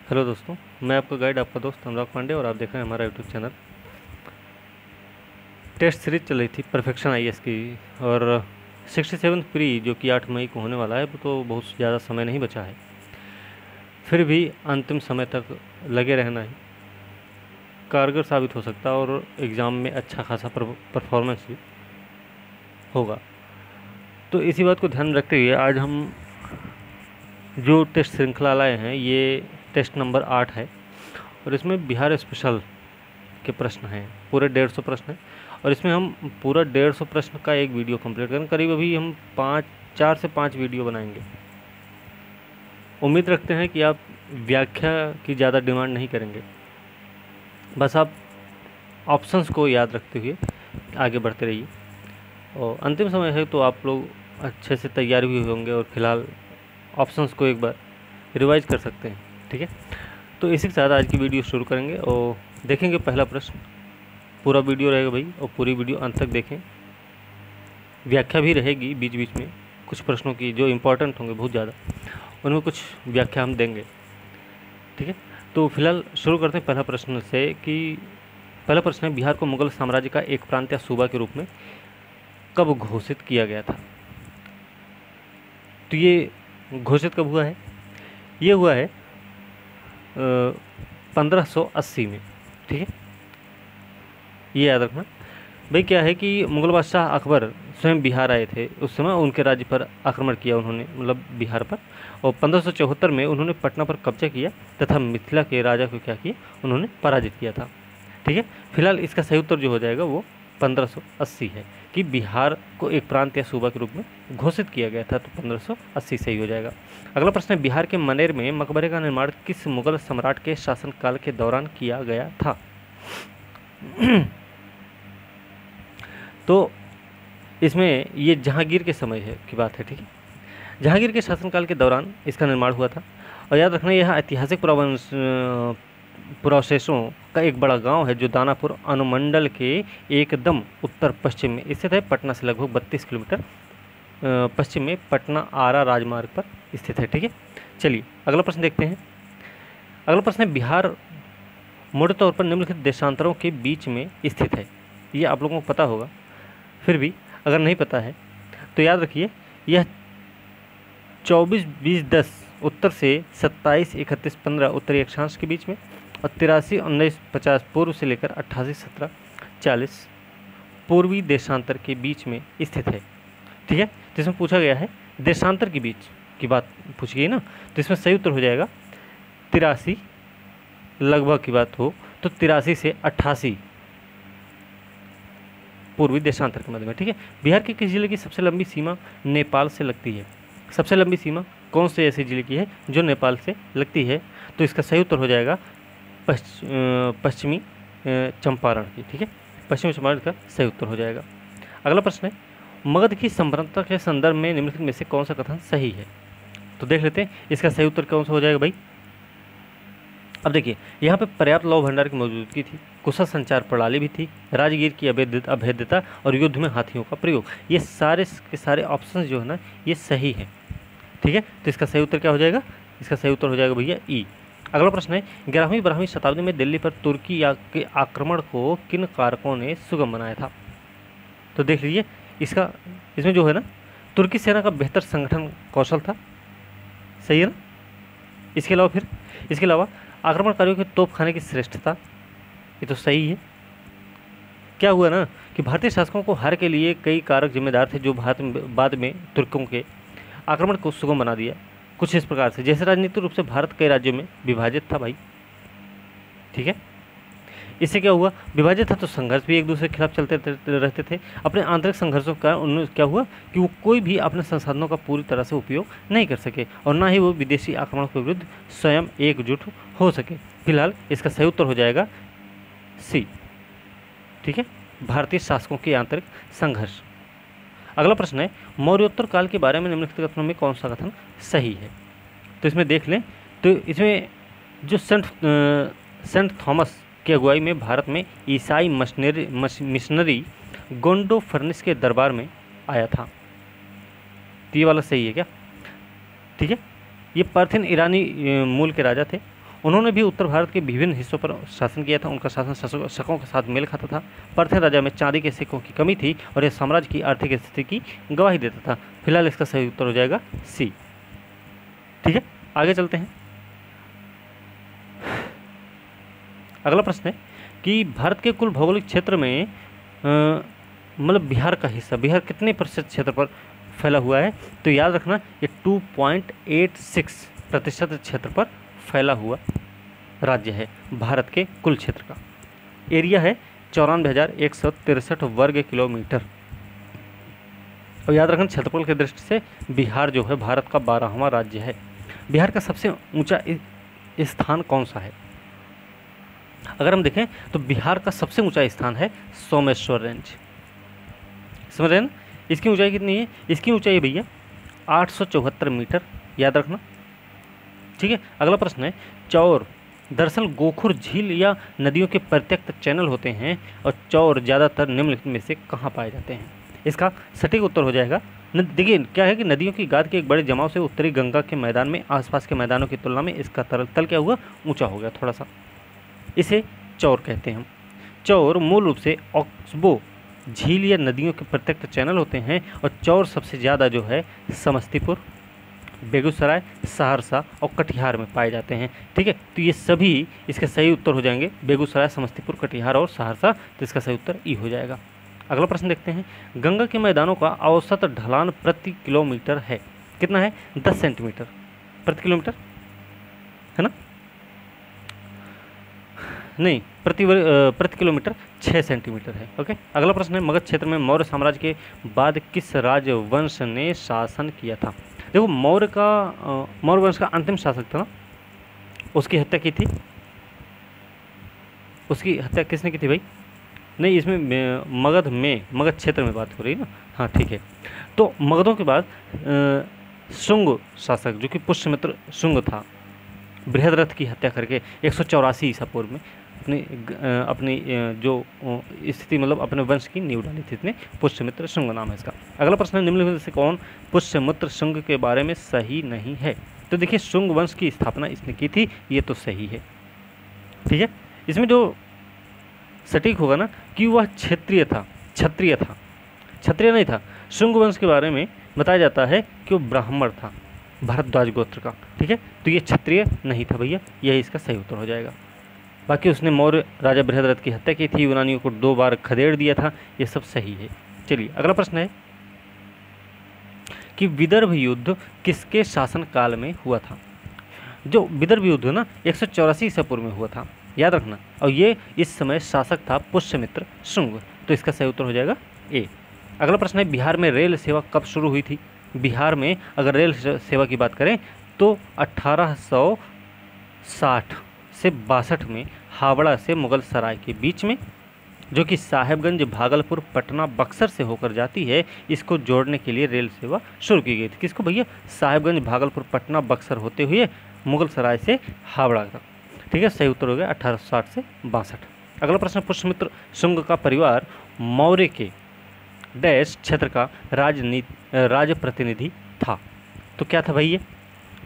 Hello दोस्तों, मैं आपका गाइड, आपका दोस्त अनुराग पांडे और आप देख रहे हैं हमारा यूट्यूब चैनल। टेस्ट सीरीज चल रही थी परफेक्शन आईएएस की और 67 प्री जो कि 8 मई को होने वाला है, वो तो बहुत ज़्यादा समय नहीं बचा है। फिर भी अंतिम समय तक लगे रहना ही कारगर साबित हो सकता है और एग्ज़ाम में अच्छा खासा परफॉर्मेंस भी होगा। तो इसी बात को ध्यान में रखते हुए आज हम जो टेस्ट श्रृंखला लाए हैं, ये टेस्ट नंबर 8 है और इसमें बिहार स्पेशल के प्रश्न हैं। पूरे 150 प्रश्न हैं और इसमें हम पूरा 150 प्रश्न का एक वीडियो कंप्लीट करें। करीब अभी हम 4 से 5 वीडियो बनाएंगे। उम्मीद रखते हैं कि आप व्याख्या की ज़्यादा डिमांड नहीं करेंगे, बस आप ऑप्शंस को याद रखते हुए आगे बढ़ते रहिए। और अंतिम समय है तो आप लोग अच्छे से तैयार भी होंगे और फिलहाल ऑप्शंस को एक बार रिवाइज कर सकते हैं। ठीक है, तो इसी के साथ आज की वीडियो शुरू करेंगे और देखेंगे पहला प्रश्न। पूरा वीडियो रहेगा भाई और पूरी वीडियो अंत तक देखें। व्याख्या भी रहेगी बीच बीच में, कुछ प्रश्नों की जो इम्पोर्टेंट होंगे बहुत ज़्यादा, उनमें कुछ व्याख्या हम देंगे। ठीक है, तो फिलहाल शुरू करते हैं पहला प्रश्न से कि पहला प्रश्न है, बिहार को मुगल साम्राज्य का एक प्रांत या सूबा के रूप में कब घोषित किया गया था? तो ये घोषित कब हुआ है? ये हुआ है 1580 में। ठीक है, ये याद रखना भाई। क्या है कि मुगल बादशाह अकबर स्वयं बिहार आए थे, उस समय उनके राज्य पर आक्रमण किया उन्होंने, मतलब बिहार पर, और 1574 में उन्होंने पटना पर कब्जा किया तथा मिथिला के राजा को क्या किया, उन्होंने पराजित किया था। ठीक है, फिलहाल इसका सही उत्तर जो हो जाएगा वो 1580 है कि बिहार को एक प्रांत या सूबा के रूप में घोषित किया गया था, तो 1580 सही हो जाएगा। अगला प्रश्न है, बिहार के मनेर में मकबरे का निर्माण किस मुगल सम्राट के शासनकाल के दौरान किया गया था? तो इसमें ये जहांगीर के समय है की बात है। ठीक है, जहांगीर के शासनकाल के दौरान इसका निर्माण हुआ था। और याद रखना, यह ऐतिहासिक पुरावशेषों का एक बड़ा गांव है जो दानापुर अनुमंडल के एकदम उत्तर पश्चिम में स्थित है। पटना से लगभग 32 किलोमीटर पश्चिम में पटना आरा राजमार्ग पर स्थित है। ठीक है, चलिए अगला प्रश्न देखते हैं। अगला प्रश्न है, बिहार मोटे तौर पर निम्नलिखित देशांतरों के बीच में स्थित है। ये आप लोगों को पता होगा, फिर भी अगर नहीं पता है तो याद रखिए, यह 24-20-10 उत्तर से 27-31-15 उत्तरी अक्षांश के बीच में और 83-19-50 पूर्व से लेकर 88-17-40 पूर्वी देशांतर के बीच में स्थित है। ठीक है, जिसमें पूछा गया है देशांतर के बीच की बात पूछी गई ना, तो इसमें सही उत्तर हो जाएगा 83। लगभग की बात हो तो 83 से 88 पूर्वी देशांतर के मध्य में। ठीक है, बिहार के किस जिले की सबसे लंबी सीमा नेपाल से लगती है? सबसे लंबी सीमा कौन से ऐसे जिले की है जो नेपाल से लगती है? तो इसका सही उत्तर हो जाएगा पश्चिमी चंपारण की। ठीक है, पश्चिमी चंपारण का सही उत्तर हो जाएगा। अगला प्रश्न है, मगध की संप्रभुता के संदर्भ में निम्नलिखित में से कौन सा कथन सही है? तो देख लेते हैं इसका सही उत्तर कौन सा हो जाएगा भाई। अब देखिए, यहाँ पे पर्याप्त लौह भंडार की मौजूदगी थी, कुशल संचार प्रणाली भी थी, राजगीर की अभेद्यता और युद्ध में हाथियों का प्रयोग। ये सारे के सारे ऑप्शन जो है ना, ये सही है। ठीक है, तो इसका सही उत्तर क्या हो जाएगा? इसका सही उत्तर हो जाएगा भैया ई। अगला प्रश्न है, 11वीं-12वीं शताब्दी में दिल्ली पर तुर्की के आक्रमण को किन कारकों ने सुगम बनाया था? तो देख लीजिए, इसमें जो है ना, तुर्की सेना का बेहतर संगठन कौशल था। सही है ना? इसके अलावा आक्रमणकारियों के तोपखाने की श्रेष्ठता, ये तो सही है। क्या हुआ ना कि भारतीय शासकों को हार के लिए कई कारक जिम्मेदार थे जो बाद में तुर्कों के आक्रमण को सुगम बना दिया। कुछ इस प्रकार से, जैसे राजनीतिक रूप से भारत कई राज्यों में विभाजित था भाई। ठीक है, इससे क्या हुआ, विभाजित था तो संघर्ष भी एक दूसरे के खिलाफ चलते रहते थे। अपने आंतरिक संघर्षों का उन्हें क्या हुआ कि वो कोई भी अपने संसाधनों का पूरी तरह से उपयोग नहीं कर सके और ना ही वो विदेशी आक्रमण के विरुद्ध स्वयं एकजुट हो सके। फिलहाल इसका सही उत्तर हो जाएगा सी। ठीक है, भारतीय शासकों के आंतरिक संघर्ष। अगला प्रश्न है, मौर्योत्तर काल के बारे में निम्नलिखित कथनों में कौन सा कथन सही है? तो इसमें देख लें, तो इसमें जो सेंट थॉमस की अगुवाई में भारत में ईसाई मिशनरी गोंडो फर्निस के दरबार में आया था। तो ये वाला सही है क्या? ठीक है, ये पार्थियन ईरानी मूल के राजा थे उन्होंने भी उत्तर भारत के विभिन्न हिस्सों पर शासन किया था। उनका शासन शकों के साथ मेल खाता था। पार्थेन राजा में चांदी के सिक्कों की कमी थी और यह साम्राज्य की आर्थिक स्थिति की गवाही देता था। फिलहाल इसका सही उत्तर हो जाएगा सी। ठीक है, आगे चलते हैं। अगला प्रश्न है कि भारत के कुल भौगोलिक क्षेत्र में मतलब बिहार का हिस्सा, बिहार कितने प्रतिशत क्षेत्र पर फैला हुआ है? तो याद रखना ये 2.86% क्षेत्र पर फैला हुआ राज्य है भारत के कुल क्षेत्र का। एरिया है 94,163 वर्ग किलोमीटर। और याद रखना क्षेत्रफल की दृष्टि से बिहार जो है भारत का 12वां राज्य है। बिहार का सबसे ऊंचा स्थान कौन सा है? अगर हम देखें तो बिहार का सबसे ऊंचा स्थान है सोमेश्वर रेंज। समझ रहे हैं ना? इसकी ऊंचाई कितनी है? इसकी ऊंचाई भैया 874 मीटर, याद रखना। ठीक है, अगला प्रश्न है चौर। दरअसल गोखुर झील या नदियों के प्रत्यक्त चैनल होते हैं और चौर ज़्यादातर निम्नलिखित में से कहाँ पाए जाते हैं? इसका सटीक उत्तर हो जाएगा, देखिए क्या है कि नदियों की गाद के एक बड़े जमाव से उत्तरी गंगा के मैदान में आसपास के मैदानों की तुलना में इसका तल क्या हुआ? ऊंचा हो गया थोड़ा सा। इसे चौर कहते हैं हम। चौर मूल रूप से ऑक्सबो झील या नदियों के प्रत्यक्त चैनल होते हैं और चौर सबसे ज़्यादा जो है समस्तीपुर, बेगूसराय, सहरसा और कटिहार में पाए जाते हैं। ठीक है, तो ये सभी इसके सही उत्तर हो जाएंगे, बेगूसराय, समस्तीपुर, कटिहार और सहरसा। तो इसका सही उत्तर ई हो जाएगा। अगला प्रश्न देखते हैं। गंगा के मैदानों का औसत ढलान प्रति किलोमीटर है, कितना है? 10 सेंटीमीटर प्रति किलोमीटर, है ना? नहीं, प्रति किलोमीटर 6 सेंटीमीटर है। ओके, अगला प्रश्न है मगध क्षेत्र में मौर्य साम्राज्य के बाद किस राजवंश ने शासन किया था? देखो मौर्य वंश का अंतिम शासक था ना, उसकी हत्या की थी। उसकी हत्या किसने की थी भाई? नहीं, इसमें मगध क्षेत्र में बात हो रही है ना। हाँ ठीक है, तो मगधों के बाद शुंग शासक जो कि पुष्यमित्र शुंग था, बृहद्रथ की हत्या करके 184 ईसा पूर्व में अपनी जो स्थिति मतलब अपने वंश की नींव डाली थी। इसने पुष्यमित्र शुंग नाम है इसका। अगला प्रश्न है निम्नलिखित में से कौन पुष्यमित्र शुंग के बारे में सही नहीं है? तो देखिए शुंग वंश की स्थापना इसने की थी, ये तो सही है। ठीक है, इसमें जो सटीक होगा ना कि वह क्षत्रिय था, क्षत्रिय नहीं था। शुंग वंश के बारे में बताया जाता है कि वो ब्राह्मण था, भारद्वाज गोत्र का। ठीक है, तो ये क्षत्रिय नहीं था भैया, यही इसका सही उत्तर हो जाएगा। बाकी उसने मौर्य राजा बृहद्रथ की हत्या की थी, यूनानियों को 2 बार खदेड़ दिया था, ये सब सही है। चलिए अगला प्रश्न है कि विदर्भ युद्ध किसके शासनकाल में हुआ था? जो विदर्भ युद्ध ना 184 ईसा पूर्व में हुआ था, याद रखना। और ये इस समय शासक था पुष्यमित्र शुंग, तो इसका सही उत्तर हो जाएगा ए। अगला प्रश्न है बिहार में रेल सेवा कब शुरू हुई थी? बिहार में अगर रेल सेवा की बात करें तो 1860 से 62 में हावड़ा से मुगल सराय के बीच में, जो कि साहेबगंज, भागलपुर, पटना, बक्सर से होकर जाती है, इसको जोड़ने के लिए रेल सेवा शुरू की गई थी। किसको भैया? साहेबगंज, भागलपुर, पटना, बक्सर होते हुए मुगल सराय से हावड़ा तक। ठीक है, सही उत्तर हो गया 1860 से 62। अगला प्रश्न, पुष्यमित्र शुंग का परिवार मौर्य के डैश क्षेत्र का राज प्रतिनिधि था। तो क्या था भाई ये?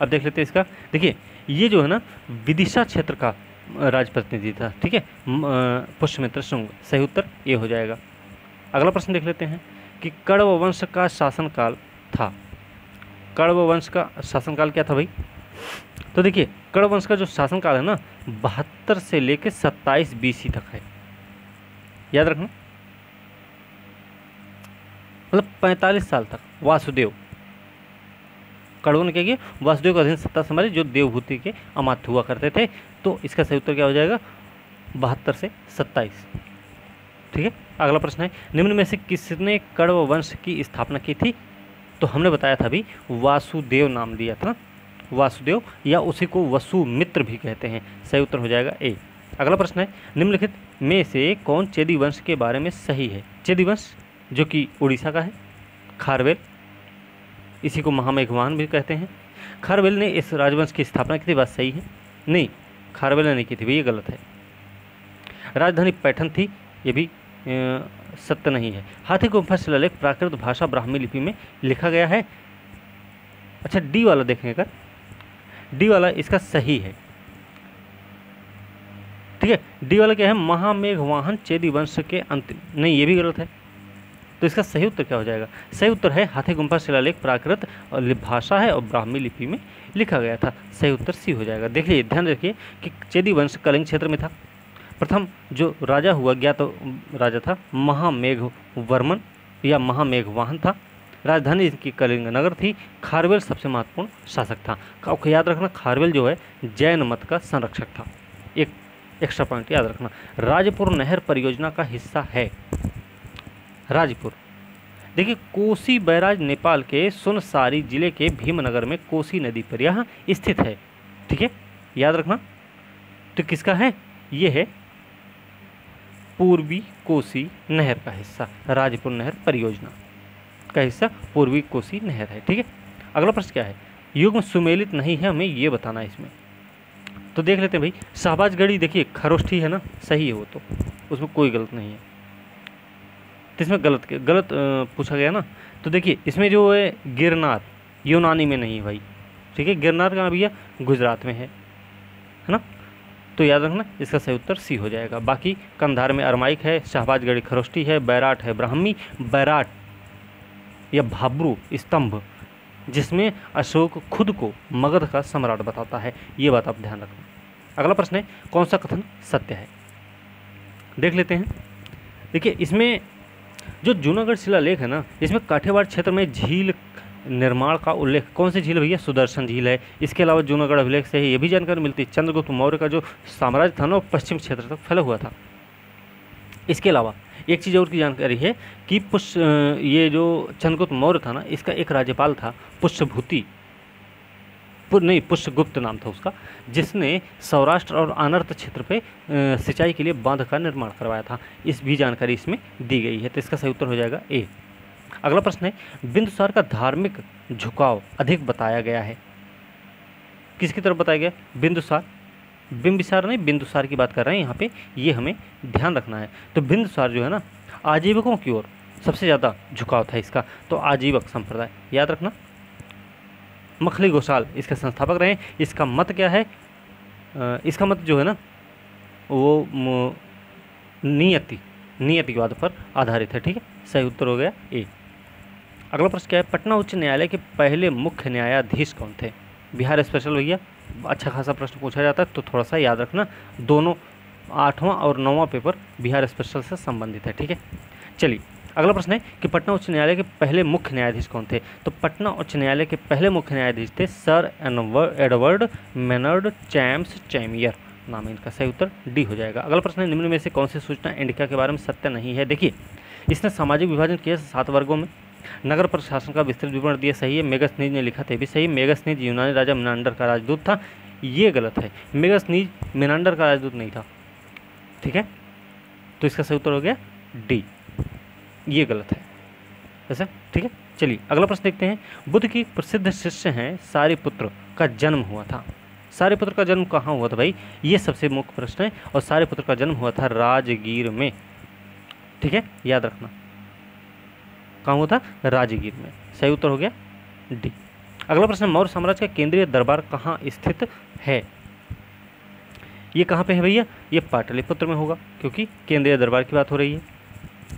अब देख लेते हैं इसका। देखिए ये जो है ना विदिशा क्षेत्र का राज प्रतिनिधि था। ठीक है, पुष्यमित्र शुंग, सही उत्तर ये हो जाएगा। अगला प्रश्न देख लेते हैं कि कण्व वंश का शासनकाल था। कण्व वंश का शासनकाल क्या था भाई? तो देखिए कण्व वंश का जो शासनकाल है ना 72 से लेकर 27 BC तक है, याद रखना, मतलब 45 साल तक। वासुदेव, कण्वों ने क्या किया? वासुदेव का अधीन सत्ता संभाली, जो देवभूति के अमात्य हुआ करते थे। तो इसका सही उत्तर क्या हो जाएगा? 72 से 27। ठीक है, अगला प्रश्न है निम्न में से किसने कण्व वंश की स्थापना की थी? तो हमने बताया था अभी वासुदेव नाम दिया था, वासुदेव, या उसी को वसुमित्र भी कहते हैं। सही उत्तर हो जाएगा ए। अगला प्रश्न है निम्नलिखित में से कौन चेदी वंश के बारे में सही है? चेदी वंश जो कि उड़ीसा का है, खारवेल, इसी को महामेघवाहन भी कहते हैं। खारवेल ने इस राजवंश की स्थापना की थी, बात सही है। नहीं, खारवेल ने नहीं की थी, ये गलत है। राजधानी पैठन थी, ये भी सत्य नहीं है। हाथी गुम्फा शिलालेख प्राकृत भाषा ब्राह्मी लिपि में लिखा गया है। अच्छा डी वाला देखें, अगर डी वाला इसका सही है। ठीक है। डी वाला क्या है, महामेघवाहन चेदी वंश के अंतिम, नहीं ये भी गलत है। तो इसका सही उत्तर क्या हो जाएगा, सही उत्तर है हाथी गुम्फा शिलालेख प्राकृत और भाषा है और ब्राह्मी लिपि में लिखा गया था। सही उत्तर सी हो जाएगा। देखिए ध्यान रखिए कि चेदी वंश कलिंग क्षेत्र में था। प्रथम जो राजा हुआ ज्ञात तो राजा था महामेघवर्मन या महामेघवाहन था। राजधानी इसकी कलिंग नगर थी। खारवेल सबसे महत्वपूर्ण शासक था। आपको याद रखना खारवेल जो है जैन मत का संरक्षक था। एक एक्स्ट्रा पॉइंट याद रखना। राजपुर नहर परियोजना का हिस्सा है। राजपुर देखिए कोसी बैराज नेपाल के सुनसारी जिले के भीमनगर में कोसी नदी पर यह स्थित है। ठीक है, याद रखना। तो किसका है, ये है पूर्वी कोसी नहर का हिस्सा। राजपुर नहर परियोजना का हिस्सा पूर्वी कोसी नहर है। ठीक है, अगला प्रश्न क्या है, युग्म सुमेलित नहीं है, हमें ये बताना है इसमें। तो देख लेते हैं भाई। शाहबाजगढ़ी देखिए खरोष्ठी है ना, सही है वो, तो उसमें कोई गलत नहीं है। तो इसमें गलत पूछा गया ना। तो देखिए इसमें जो है गिरनार यूनानी में नहीं है भाई। ठीक है, गिरनार कहाँ भैया, गुजरात में है ना। तो याद रखना इसका सही उत्तर सी हो जाएगा। बाकी कंधार में अरमाइक है, शाहबाजगढ़ी खरोष्ठी है, बैराट है ब्राह्मी, बैराट या भाब्रू स्तंभ जिसमें अशोक खुद को मगध का सम्राट बताता है। ये बात आप ध्यान रखना। अगला प्रश्न है कौन सा कथन सत्य है, देख लेते हैं। देखिए इसमें जो जूनागढ़ शिलालेख है ना, इसमें काठियावाड़ क्षेत्र में झील निर्माण का उल्लेख, कौन सी झील भैया, सुदर्शन झील है। इसके अलावा जूनागढ़ अभिलेख से ये भी जानकारी मिलती है चंद्रगुप्त मौर्य का जो साम्राज्य था ना वो पश्चिम क्षेत्र तक फैला हुआ था। इसके अलावा एक चीज़ और की जानकारी है कि ये जो चंद्रगुप्त मौर्य था ना, इसका एक राज्यपाल था पुष्यगुप्त नाम था उसका, जिसने सौराष्ट्र और अनर्त क्षेत्र पे सिंचाई के लिए बांध का निर्माण करवाया था। इस भी जानकारी इसमें दी गई है। तो इसका सही उत्तर हो जाएगा ए। अगला प्रश्न है बिंदुसार का धार्मिक झुकाव अधिक बताया गया है, किसकी तरफ बताया गया, बिंदुसार, बिंबिसार नहीं, बिंदुसार की बात कर रहे हैं यहाँ पे, ये हमें ध्यान रखना है। तो बिंदुसार जो है ना आजीवकों की ओर सबसे ज़्यादा झुकाव था इसका, तो आजीवक संप्रदाय याद रखना। मखली घोषाल इसके संस्थापक रहे। इसका मत क्या है, इसका मत जो है ना वो नियतिवाद पर आधारित है। ठीक है, सही उत्तर हो गया ए। अगला प्रश्न क्या है, पटना उच्च न्यायालय के पहले मुख्य न्यायाधीश कौन थे। बिहार स्पेशल भैया अच्छा खासा प्रश्न पूछा जाता है, तो थोड़ा सा याद रखना। दोनों 8वां और 9वां पेपर बिहार स्पेशल से संबंधित है। ठीक है, चलिए अगला प्रश्न है कि पटना उच्च न्यायालय के पहले मुख्य न्यायाधीश कौन थे। तो पटना उच्च न्यायालय के पहले मुख्य न्यायाधीश थे सर एडवर्ड मेनर्ड चैम्स चैमियर, नाम है इनका। सही उत्तर डी हो जाएगा। अगला प्रश्न है निम्न में से कौन सी सूचना इंडिका के बारे में सत्य नहीं है। देखिए इसने सामाजिक विभाजन किया 7 वर्गों में, नगर प्रशासन का विस्तृत विवरण दिया, सही है। मेगास्थनीज ने लिखा था, भी सही। मेगास्थनीज यूनानी राजा मिनांडर का राजदूत था, ये गलत है। मेगास्थनीज मिनांडर का राजदूत नहीं था। ठीक है, तो इसका सही उत्तर हो गया डी, ये गलत है ऐसा। ठीक है, चलिए अगला प्रश्न देखते हैं। बुद्ध की प्रसिद्ध शिष्य हैं सारिपुत्र का जन्म हुआ था। सारिपुत्र का जन्म कहाँ हुआ था भाई, ये सबसे मुख्य प्रश्न है। और सारिपुत्र का जन्म हुआ था राजगीर में। ठीक है, याद रखना कहाँ हुआ था, राजगीर में। सही उत्तर हो गया डी। अगला प्रश्न, मौर्य साम्राज्य का केंद्रीय दरबार कहाँ स्थित है। ये कहाँ पे है भैया, ये पाटलिपुत्र में होगा, क्योंकि केंद्रीय दरबार की बात हो रही है।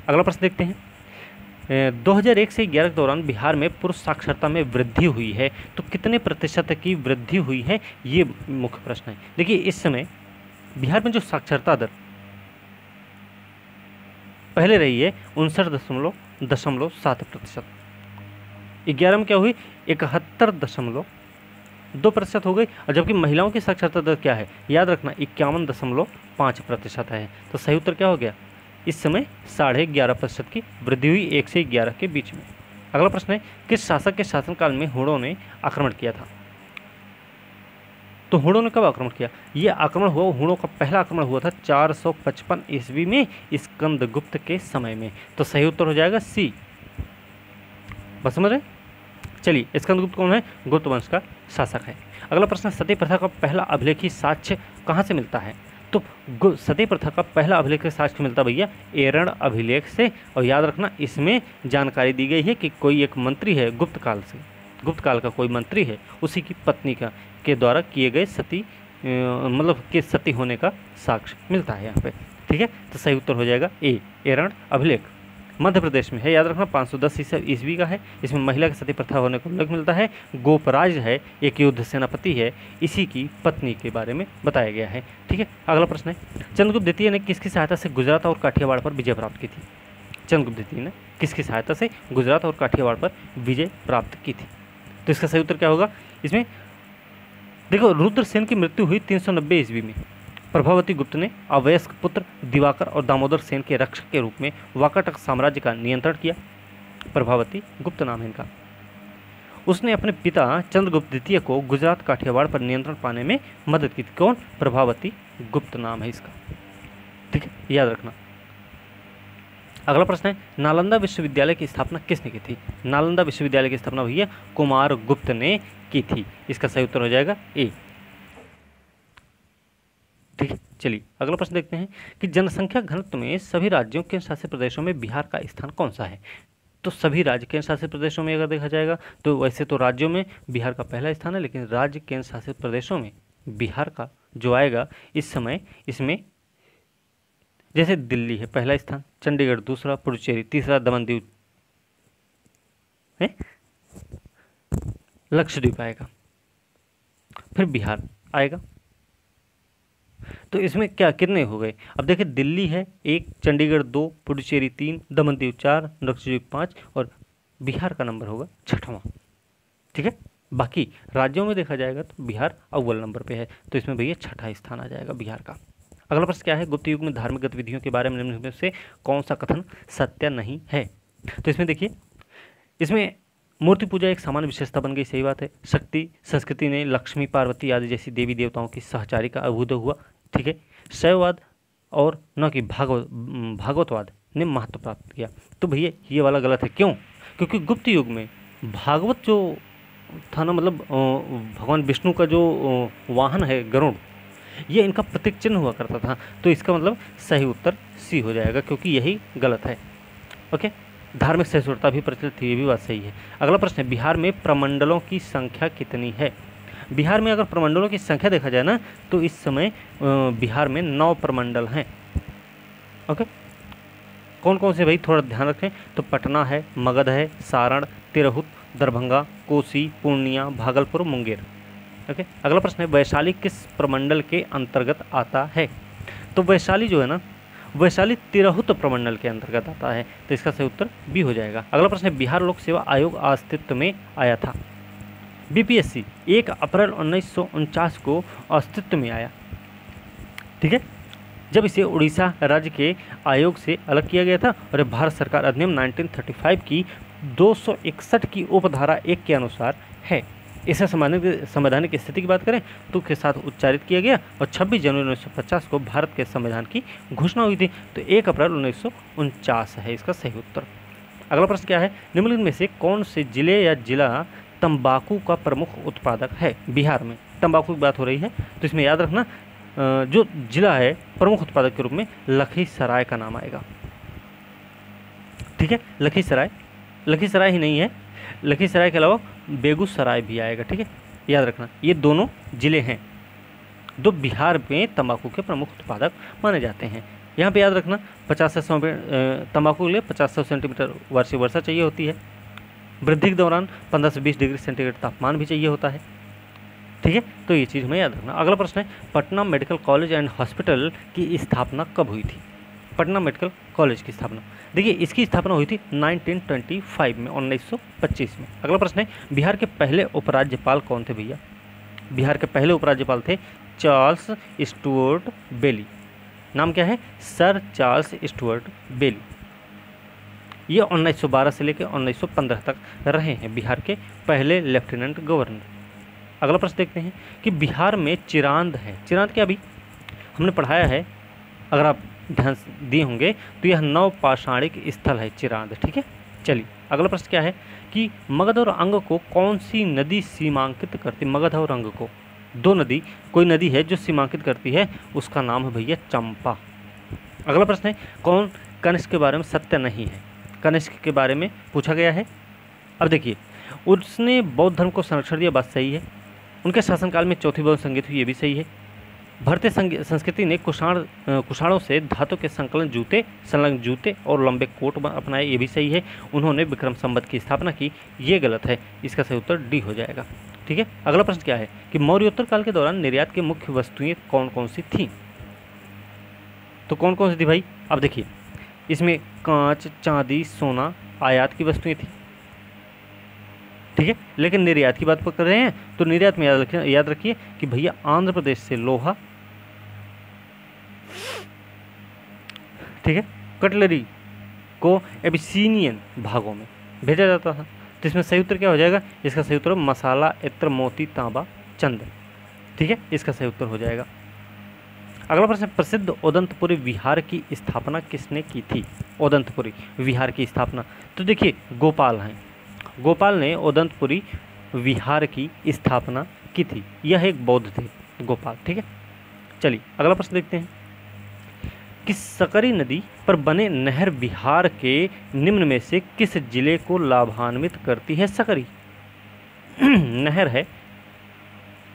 अगला प्रश्न देखते हैं। 2001 से 11 के दौरान बिहार में पुरुष साक्षरता में वृद्धि हुई है, तो कितने प्रतिशत की वृद्धि हुई है, ये मुख्य प्रश्न है। देखिए इस समय बिहार में जो साक्षरता दर पहले रही है 59.7%, 11 में क्या हुई 71.2% हो गई। और जबकि महिलाओं की साक्षरता दर क्या है, याद रखना 51.5% है। तो सही उत्तर क्या हो गया, इस समय 11.5% की वृद्धि हुई 1 से 11 के बीच में। अगला प्रश्न है किस शासक के शासनकाल में हुणों ने आक्रमण किया था। तो हुणों ने कब आक्रमण किया, ये आक्रमण हुआ, हुणों का पहला आक्रमण हुआ था 455 ईस्वी में स्कंदगुप्त के समय में। तो सही उत्तर हो जाएगा सी। बस समझ रहे, चलिए स्कंदगुप्त कौन है, गुप्त वंश का शासक है। अगला प्रश्न, सती प्रथा का पहला अभिलेखी साक्ष्य कहाँ से मिलता है। तो सती प्रथा का पहला अभिलेख साक्ष्य मिलता भैया एरण अभिलेख से। और याद रखना इसमें जानकारी दी गई है कि कोई एक मंत्री है गुप्त काल का कोई मंत्री है, उसी की पत्नी के द्वारा किए गए सती मतलब के सती होने का साक्ष्य मिलता है यहाँ पे। ठीक है, तो सही उत्तर हो जाएगा ए, एरण अभिलेख। मध्य प्रदेश में है, याद रखना, 510 ईस्वी का है। इसमें महिला की सती प्रथा होने को उल्लेख मिलता है। गोपराज है, एक युद्ध सेनापति है, इसी की पत्नी के बारे में बताया गया है। ठीक है, अगला प्रश्न है, चंद्रगुप्त द्वितीय ने किसकी सहायता से गुजरात और काठियावाड़ पर विजय प्राप्त की थी? चंद्रगुप्त द्वितीय ने किसकी सहायता से गुजरात और काठियावाड़ पर विजय प्राप्त की थी? तो इसका सही उत्तर क्या होगा? इसमें देखो, रुद्रसेन की मृत्यु हुई 390 ईस्वी में। प्रभावती गुप्त ने अवयस्क पुत्र दिवाकर और दामोदर सेन के रक्षक के रूप में वाकाटक साम्राज्य का नियंत्रण किया। प्रभावती गुप्त नाम है इनका। उसने अपने पिता चंद्रगुप्त द्वितीय को गुजरात काठियावाड़ पर नियंत्रण पाने में मदद की थी। कौन? प्रभावती गुप्त नाम है इसका। ठीक है, याद रखना। अगला प्रश्न है, नालंदा विश्वविद्यालय की स्थापना किसने की थी? नालंदा विश्वविद्यालय की स्थापना भैया कुमार गुप्त ने की थी। इसका सही उत्तर हो जाएगा ए। ठीक है, चलिए अगला प्रश्न देखते हैं कि जनसंख्या घनत्व में सभी राज्यों के शासित प्रदेशों में बिहार का स्थान कौन सा है? तो सभी राज्य केंद्र शासित प्रदेशों में अगर देखा जाएगा तो वैसे तो राज्यों में बिहार का पहला स्थान है, लेकिन राज्य केंद्र शासित प्रदेशों में बिहार का जो आएगा इस समय, इसमें जैसे दिल्ली है पहला स्थान, चंडीगढ़ दूसरा, पुडुचेरी तीसरा, दमन दीव है, लक्षद्वीप आएगा, फिर बिहार आएगा। तो इसमें क्या कितने हो गए? अब देखिए, दिल्ली है 1, चंडीगढ़ 2, पुडुचेरी 3, दमन दीव 4, लक्षद्वीप 5 और बिहार का नंबर होगा 6वां। ठीक है, बाकी राज्यों में देखा जाएगा तो बिहार अव्वल नंबर पे है, तो इसमें भैया 6वां स्थान आ जाएगा बिहार का। अगला प्रश्न क्या है, गुप्त युग में धार्मिक गतिविधियों के बारे में निम्नलिखित में से कौन सा कथन सत्य नहीं है? तो इसमें देखिए, इसमें मूर्ति पूजा एक सामान्य विशेषता बन गई, सही बात है। शक्ति संस्कृति ने लक्ष्मी पार्वती आदि जैसी देवी देवताओं की सहचारी का अभ्युदय हुआ। ठीक है, शैववाद और न कि भागवतवाद ने महत्व प्राप्त किया। तो भैया ये वाला गलत है। क्यों? क्योंकि गुप्त युग में भागवत जो था ना, मतलब भगवान विष्णु का जो वाहन है गरुड़, ये इनका प्रतीक चिन्ह हुआ करता था। तो इसका मतलब सही उत्तर सी हो जाएगा, क्योंकि यही गलत है। ओके, धार्मिक सहिष्णुता भी प्रचलित थी, ये भी बात सही है। अगला प्रश्न है, बिहार में प्रमंडलों की संख्या कितनी है? बिहार में अगर प्रमंडलों की संख्या देखा जाए ना, तो इस समय बिहार में 9 प्रमंडल हैं। ओके, कौन कौन से भाई थोड़ा ध्यान रखें, तो पटना है, मगध है, सारण, तिरहुत, दरभंगा, कोसी, पूर्णिया, भागलपुर, मुंगेर। ओके, अगला प्रश्न है, वैशाली किस प्रमंडल के अंतर्गत आता है? तो वैशाली जो है ना, वैशाली तिरहुत प्रमंडल के अंतर्गत आता है, तो इसका सही उत्तर बी हो जाएगा। अगला प्रश्न है, बिहार लोक सेवा आयोग अस्तित्व में आया था? बीपीएससी 1 अप्रैल 1949 को अस्तित्व में आया। ठीक है, जब इसे उड़ीसा राज्य के आयोग से अलग किया गया था और भारत सरकार अधिनियम 1935 की 261 की उपधारा 1 के अनुसार है। इसे संवैधानिक स्थिति की बात करें तो के साथ उच्चारित किया गया और 26 जनवरी 1950 को भारत के संविधान की घोषणा हुई थी। तो 1 अप्रैल 1949 है इसका सही उत्तर। अगला प्रश्न क्या है, निम्नलिखित में से कौन से जिले या जिला तंबाकू का प्रमुख उत्पादक है? बिहार में तंबाकू की बात हो रही है, तो इसमें याद रखना जो जिला है प्रमुख उत्पादक के रूप में लखीसराय का नाम आएगा। ठीक है, लखीसराय ही नहीं है, लखीसराय के अलावा बेगूसराय भी आएगा। ठीक है, याद रखना, ये दोनों जिले हैं जो बिहार में तंबाकू के प्रमुख उत्पादक माने जाते हैं। यहाँ पे याद रखना 50 से 100 तंबाकू के लिए 50 सेंटीमीटर वार्षिक वर्षा चाहिए होती है। वृद्धि के दौरान 15 से 20 डिग्री सेंटीग्रेड तापमान भी चाहिए होता है। ठीक है, तो ये चीज़ हमें याद रखना। अगला प्रश्न है, Patna medical college and hospital की स्थापना कब हुई थी? पटना मेडिकल कॉलेज की स्थापना, देखिए इसकी स्थापना हुई थी 1925 में, 1925 में। अगला प्रश्न है, बिहार के पहले उपराज्यपाल कौन थे भैया? बिहार के पहले उपराज्यपाल थे चार्ल्स स्टुअर्ट बेली। नाम क्या है? सर चार्ल्स स्टुअर्ट बेली। ये 1912 से लेकर 1915 तक रहे हैं बिहार के पहले लेफ्टिनेंट गवर्नर। अगला प्रश्न देखते हैं कि बिहार में चिरांद है। चिरांद क्या? अभी हमने पढ़ाया है, अगर आप ध्यान दिए होंगे तो यह नवपाषाणिक स्थल है चिरांद। ठीक है, चलिए अगला प्रश्न क्या है कि मगध और अंग को कौन सी नदी सीमांकित करती? मगध और अंग को 2 नदी, कोई नदी है जो सीमांकित करती है, उसका नाम है भैया चंपा। अगला प्रश्न है, कौन कनिष्क के बारे में सत्य नहीं है? कनिष्क के बारे में पूछा गया है। अब देखिए, उसने बौद्ध धर्म को संरक्षण दिया, बात सही है। उनके शासनकाल में चौथी बौद्ध संगीत हुई, ये भी सही है। भारतीय संस्कृति ने कुषाणों से धातु के संलग्न जूते और लंबे कोट अपनाए, ये भी सही है। उन्होंने विक्रम संवत की स्थापना की, ये गलत है, इसका सही उत्तर डी हो जाएगा। ठीक है, अगला प्रश्न क्या है कि मौर्योत्तर काल के दौरान निर्यात की मुख्य वस्तुएं कौन कौन सी थी? तो कौन कौन सी थी भाई? अब देखिए, इसमें कांच, चांदी, सोना आयात की वस्तुएं थी। ठीक है, लेकिन निर्यात की बात कर रहे हैं तो निर्यात में याद रखिए कि भैया आंध्र प्रदेश से लोहा, ठीक है, कटलरी को एबिसिनियन भागों में भेजा जाता था। तो इसमें सही उत्तर क्या हो जाएगा? इसका सही उत्तर मसाला, इत्र, मोती, तांबा, चंदन। ठीक है, इसका सही उत्तर हो जाएगा। अगला प्रश्न, प्रसिद्ध ओदंतपुरी विहार की स्थापना किसने की थी? ओदंतपुरी विहार की स्थापना, तो देखिए गोपाल हैं। गोपाल ने ओदंतपुरी विहार की स्थापना की थी, यह एक बौद्ध थे गोपाल। ठीक है, चलिए अगला प्रश्न देखते हैं कि सकरी नदी पर बने नहर बिहार के निम्न में से किस जिले को लाभान्वित करती है? सकरी नहर है,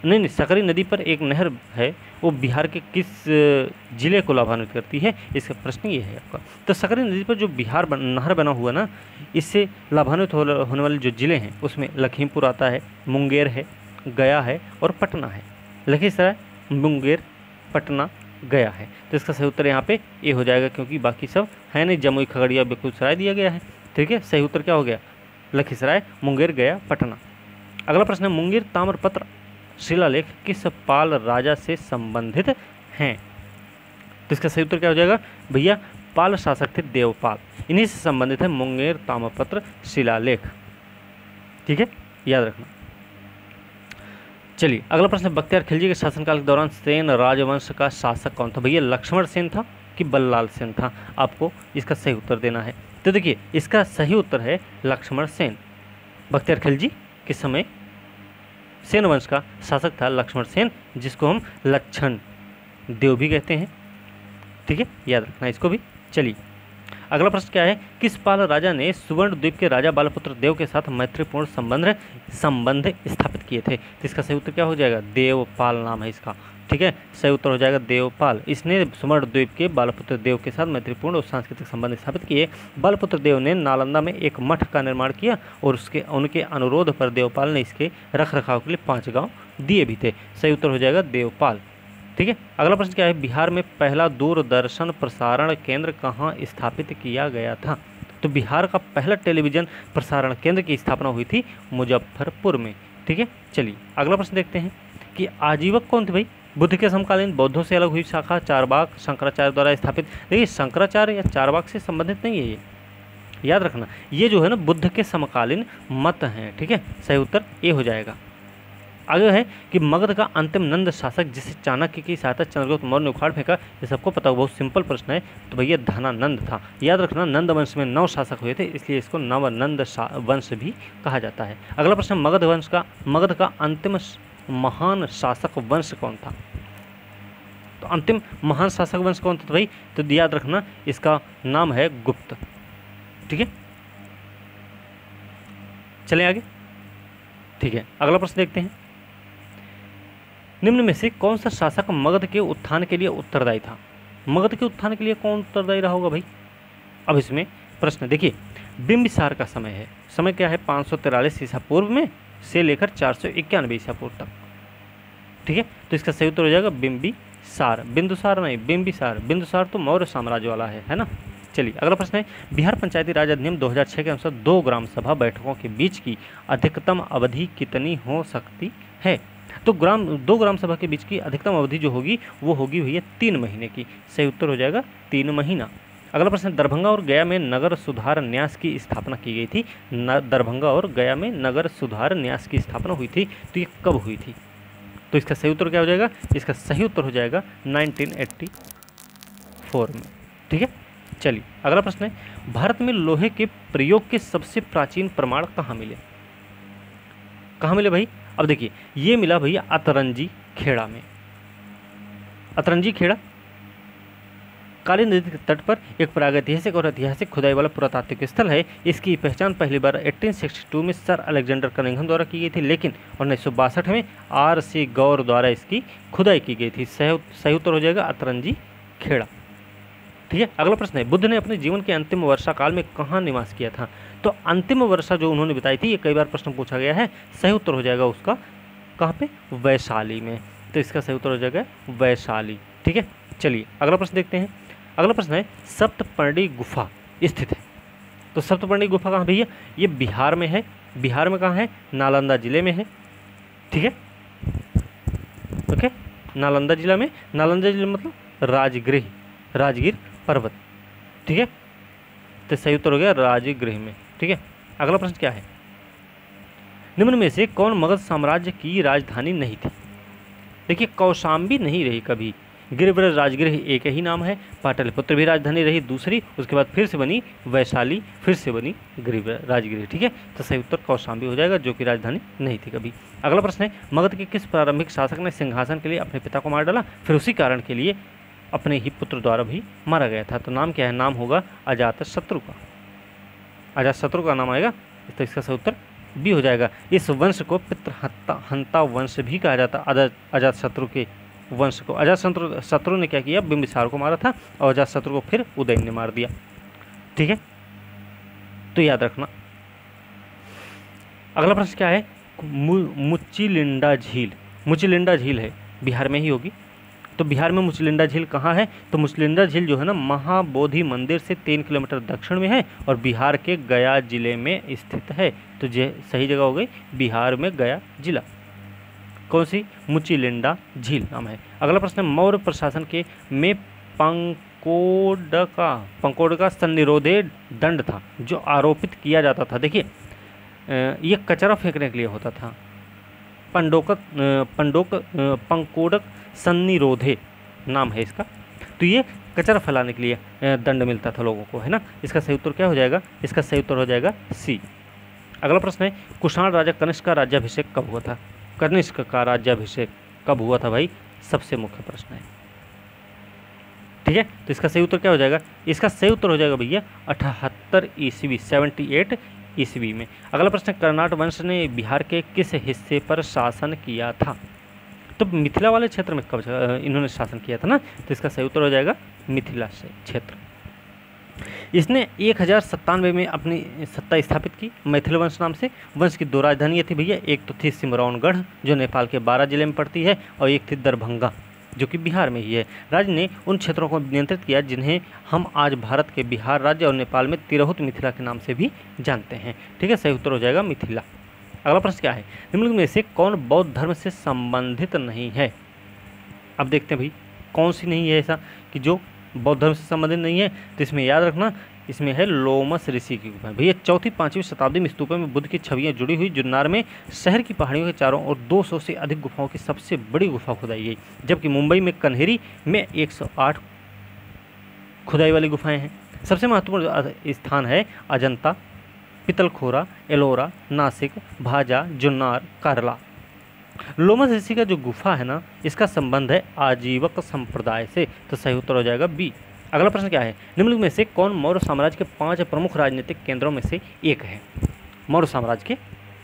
नहीं, सकरी नदी पर एक नहर है, वो बिहार के किस जिले को लाभान्वित करती है? इसका प्रश्न ये है आपका। तो सकरी नदी पर जो नहर बना हुआ ना, इससे लाभान्वित होने वाले जो जिले हैं उसमें लखीमपुर आता है, मुंगेर है, गया है और पटना है। लखीसराय, मुंगेर, पटना, गया है। तो इसका सही उत्तर यहाँ पे ए हो जाएगा, क्योंकि बाकी सब है नहीं, जमुई, खगड़िया, बेगूसराय दिया गया है। ठीक है, सही उत्तर क्या हो गया? लखीसराय, मुंगेर, गया, पटना। अगला प्रश्न है, मुंगेर ताम्रपत्र शिलालेख किस पाल राजा से संबंधित हैं? तो इसका सही उत्तर क्या हो जाएगा भैया? पाल शासक थे देवपाल, इन्हीं से संबंधित है मुंगेर ताम्रपत्र शिलालेख। ठीक है, याद रखना। चलिए अगला प्रश्न, बख्तियार खिलजी के शासनकाल के दौरान सेन राजवंश का शासक कौन था? भैया लक्ष्मण सेन था कि बल्लाल सेन था? आपको इसका सही उत्तर देना है। तो देखिए इसका सही उत्तर है लक्ष्मण सेन। बख्तियार खिलजी के समय सेन वंश का शासक था लक्ष्मण सेन, जिसको हम लक्षण देव भी कहते हैं। ठीक है, याद रखना इसको भी। चलिए अगला प्रश्न क्या है, किस पाल राजा ने सुवर्ण द्वीप के राजा बालपुत्र देव के साथ मैत्रीपूर्ण संबंध स्थापित किए थे? तो इसका सही उत्तर क्या हो जाएगा? देवपाल नाम है इसका। ठीक है, सही उत्तर हो जाएगा देवपाल। इसने सुवर्ण द्वीप के बालपुत्र देव के साथ मैत्रीपूर्ण और सांस्कृतिक संबंध स्थापित किए। बालपुत्र देव ने नालंदा में एक मठ का निर्माण किया और उनके अनुरोध पर देवपाल ने इसके रख रखाव के लिए 5 गाँव दिए भी थे। सही उत्तर हो जाएगा देवपाल। ठीक है, अगला प्रश्न क्या है, बिहार में पहला दूरदर्शन प्रसारण केंद्र कहाँ स्थापित किया गया था? तो बिहार का पहला टेलीविजन प्रसारण केंद्र की स्थापना हुई थी मुजफ्फरपुर में। ठीक है, चलिए अगला प्रश्न देखते हैं कि आजीवक कौन थे भाई? बुद्ध के समकालीन बौद्धों से अलग हुई शाखा चारवाक शंकराचार्य द्वारा स्थापित। देखिए शंकराचार्य या चारवाक से संबंधित नहीं है, ये याद रखना। ये जो है ना बुद्ध के समकालीन मत हैं। ठीक है, सही उत्तर ए हो जाएगा। आगे है कि मगध का अंतिम नंद शासक जिसे चाणक्य की सहायता चंद्रगुप्त मौर्य ने उखाड़ फेंका, ये सबको पता हो, बहुत सिंपल प्रश्न है। तो भैया धनानंद था। याद रखना नंद वंश में 9 शासक हुए थे, इसलिए इसको नवनंद वंश भी कहा जाता है। अगला प्रश्न, मगध का अंतिम महान शासक वंश कौन था? तो अंतिम महान शासक वंश कौन था भाई? तो याद रखना इसका नाम है गुप्त। ठीक है, चले आगे। ठीक है, अगला प्रश्न देखते हैं, निम्न में से कौन सा शासक मगध के उत्थान के लिए उत्तरदायी था? मगध के उत्थान के लिए कौन उत्तरदायी रहा होगा भाई? अब इसमें प्रश्न देखिए, बिंबिसार का समय है, समय क्या है? 543 ईसा पूर्व में से लेकर 491 ईसा पूर्व तक। ठीक है, तो इसका सही उत्तर हो जाएगा बिंबिसार। बिंदुसार नहीं, बिंबिसार। बिंदुसार तो मौर्य साम्राज्य वाला है ना। चलिए अगला प्रश्न है, बिहार पंचायती राज अधिनियम 2006 के अनुसार 2 ग्राम सभा बैठकों के बीच की अधिकतम अवधि कितनी हो सकती है? तो 2 ग्राम सभा के बीच की अधिकतम अवधि जो होगी वो होगी भैया 3 महीने की। सही उत्तर हो जाएगा 3 महीना। अगला प्रश्न, दरभंगा और गया में नगर सुधार न्यास की स्थापना की गई थी। दरभंगा और गया में नगर सुधार न्यास की स्थापना हुई थी, तो ये कब हुई थी? तो इसका सही उत्तर क्या हो जाएगा? इसका सही उत्तर हो जाएगा 1984 में। ठीक है, चलिए अगला प्रश्न है, भारत में लोहे के प्रयोग के सबसे प्राचीन प्रमाण कहाँ मिले? कहाँ मिले भाई? अब देखिए ये मिला भैया अतरंजी खेड़ा में। अतरंजी खेड़ा काली नदी के तट पर एक प्रागैतिहासिक और ऐतिहासिक खुदाई वाला पुरातात्विक स्थल है। इसकी पहचान पहली बार 1862 में सर अलेक्जेंडर कनिंघम द्वारा की गई थी, लेकिन 1962 में R.C. गौर द्वारा इसकी खुदाई की गई थी। सही उत्तर हो जाएगा अतरंजी खेड़ा। ठीक है, अगला प्रश्न है, बुद्ध ने अपने जीवन के अंतिम वर्षा काल में कहाँ निवास किया था? तो अंतिम वर्षा जो उन्होंने बिताई थी, ये कई बार प्रश्न पूछा गया है। सही उत्तर हो जाएगा उसका कहाँ पे? वैशाली में। तो इसका सही उत्तर हो जाएगा वैशाली। ठीक है, चलिए अगला प्रश्न देखते हैं। अगला प्रश्न है, सप्तपर्णी गुफा स्थित है। तो सप्तपर्णी गुफा कहाँ भैया? ये बिहार में है। बिहार में कहाँ है? नालंदा जिले में है। ठीक है, ओके, नालंदा जिला में। नालंदा जिला मतलब राजगीर पर्वत। ठीक है, तो सही उत्तर हो गया राजगृह में। ठीक है, अगला प्रश्न क्या है, निम्न में से कौन मगध साम्राज्य की राजधानी नहीं थी? देखिए, कौशाम्बी नहीं रही कभी। गिरिब्रज राजगृह एक ही नाम है। पाटलिपुत्र भी राजधानी रही दूसरी, उसके बाद फिर से बनी वैशाली, फिर से बनी गिरिब्रज राजगृह। ठीक है, तो सही उत्तर कौशाम्बी हो जाएगा, जो कि राजधानी नहीं थी कभी। अगला प्रश्न है, मगध के किस प्रारंभिक शासक ने सिंहासन के लिए अपने पिता को मार डाला, फिर उसी कारण के लिए अपने ही पुत्र द्वारा भी मारा गया था? तो नाम क्या है? नाम होगा अजातशत्रु का। अजातशत्रु का नाम आएगा, तो इसका सही उत्तर बी हो जाएगा। इस वंश को पितृहंता वंश भी कहा जाता। अजातशत्रु के वंश को अजातशत्रु ने क्या किया? बिंबिसार को मारा था, और अजातशत्रु को फिर उदयन ने मार दिया। ठीक है, तो याद रखना। अगला प्रश्न क्या है, मुचिलिंडा झील। मुचिलिंडा झील है, बिहार में ही होगी। तो बिहार में मुचलिंडा झील कहाँ है? तो मुचलिंडा झील जो है ना, महाबोधि मंदिर से 3 किलोमीटर दक्षिण में है और बिहार के गया जिले में स्थित है। तो सही जगह हो गई बिहार में गया जिला। कौन सी? मुचिलिंडा झील नाम है। अगला प्रश्न है, मौर्य प्रशासन के में पंकोड का संनिरोधे दंड था जो आरोपित किया जाता था। देखिए, ये कचरा फेंकने के लिए होता था। पंकोडक संनिरोधे नाम है इसका। तो ये कचरा फैलाने के लिए दंड मिलता था लोगों को, है ना। इसका सही उत्तर क्या हो जाएगा? इसका सही उत्तर हो जाएगा सी। अगला प्रश्न है, कुषाण राजा कनिष्क का राज्याभिषेक कब हुआ था? कनिष्क का राज्याभिषेक कब हुआ था भाई? सबसे मुख्य प्रश्न है। ठीक है, तो इसका सही उत्तर क्या हो जाएगा? इसका सही उत्तर हो जाएगा भैया 78 ईस्वी, 78 ईस्वी में। अगला प्रश्न, कर्नाट वंश ने बिहार के किस हिस्से पर शासन किया था? तो मिथिला वाले क्षेत्र में कब इन्होंने शासन किया था ना, तो इसका सही उत्तर हो जाएगा मिथिला से क्षेत्र। इसने 1097 में अपनी सत्ता स्थापित की मैथिल वंश नाम से। वंश की 2 राजधानियाँ थी भैया, एक तो थी सिमरौनगढ़ जो नेपाल के 12 जिले में पड़ती है, और एक थी दरभंगा जो कि बिहार में ही है। राज्य ने उन क्षेत्रों को नियंत्रित किया जिन्हें हम आज भारत के बिहार राज्य और नेपाल में तिरहुत मिथिला के नाम से भी जानते हैं। ठीक है, सही उत्तर हो जाएगा मिथिला। अगला प्रश्न क्या है, निम्नलिखित में से कौन बौद्ध धर्म से संबंधित नहीं है? अब देखते हैं भाई कौन सी नहीं है ऐसा कि जो बौद्ध धर्म से संबंधित नहीं है। तो इसमें याद रखना, इसमें है लोमस ऋषि की गुफा। भैया 4वीं-5वीं शताब्दी में स्तूपों में बुद्ध की छवियां जुड़ी हुई जुन्नार में शहर की पहाड़ियों के चारों ओर 200 से अधिक गुफाओं की सबसे बड़ी गुफा खुदाई गई, जबकि मुंबई में कन्हेरी में 108 खुदाई वाली गुफाएं हैं। सबसे महत्वपूर्ण स्थान है अजंता, पितलखोरा, एलोरा, नासिक, भाजा, जुन्नार, कारला। लोमस ऋषि का जो गुफा है ना, इसका संबंध है आजीवक संप्रदाय से। तो सही उत्तर हो जाएगा बी। अगला प्रश्न क्या है, निम्नलिखित में से कौन मौर्य साम्राज्य के 5 प्रमुख राजनीतिक केंद्रों में से एक है? मौर्य साम्राज्य के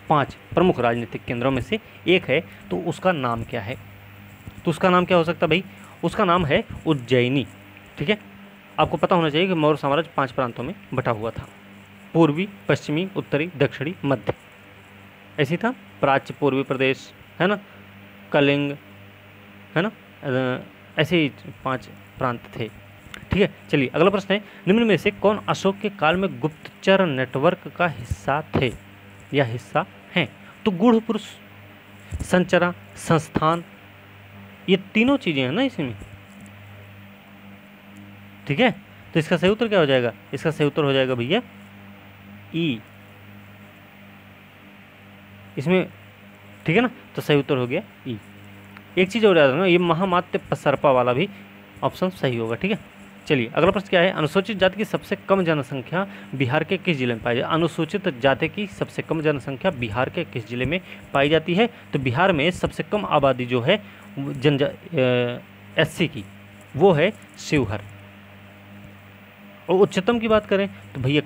5 प्रमुख राजनीतिक केंद्रों में से एक है, तो उसका नाम क्या है? तो उसका नाम क्या हो सकता है भाई? उसका नाम है उज्जैनी। ठीक है, आपको पता होना चाहिए कि मौर्य साम्राज्य 5 प्रांतों में बटा हुआ था, पूर्वी, पश्चिमी, उत्तरी, दक्षिणी, मध्य। ऐसी था प्राच्य पूर्वी प्रदेश, है ना, कलिंग, है ना, ऐसे ही 5 प्रांत थे। ठीक है, चलिए अगला प्रश्न है, निम्न में से कौन अशोक के काल में गुप्तचर नेटवर्क का हिस्सा थे या हिस्सा हैं? तो गूढ़ पुरुष, संचरा, संस्थान, ये तीनों चीजें हैं ना इसमें। ठीक है, तो इसका सही उत्तर क्या हो जाएगा? इसका सही उत्तर हो जाएगा भैया ई इसमें। ठीक है ना, तो सही उत्तर हो गया ई। एक चीज़ और याद रखना, ये महामात्य पसरपा वाला भी ऑप्शन सही होगा। ठीक है, चलिए अगला प्रश्न क्या है, अनुसूचित जाति की सबसे कम जनसंख्या बिहार के किस जिले में पाई जाती है? अनुसूचित जाति की सबसे कम जनसंख्या बिहार के किस जिले में पाई जाती है? तो बिहार में सबसे कम आबादी जो है SC की, वो है शिवहर। और उच्चतम की बात करें तो भैया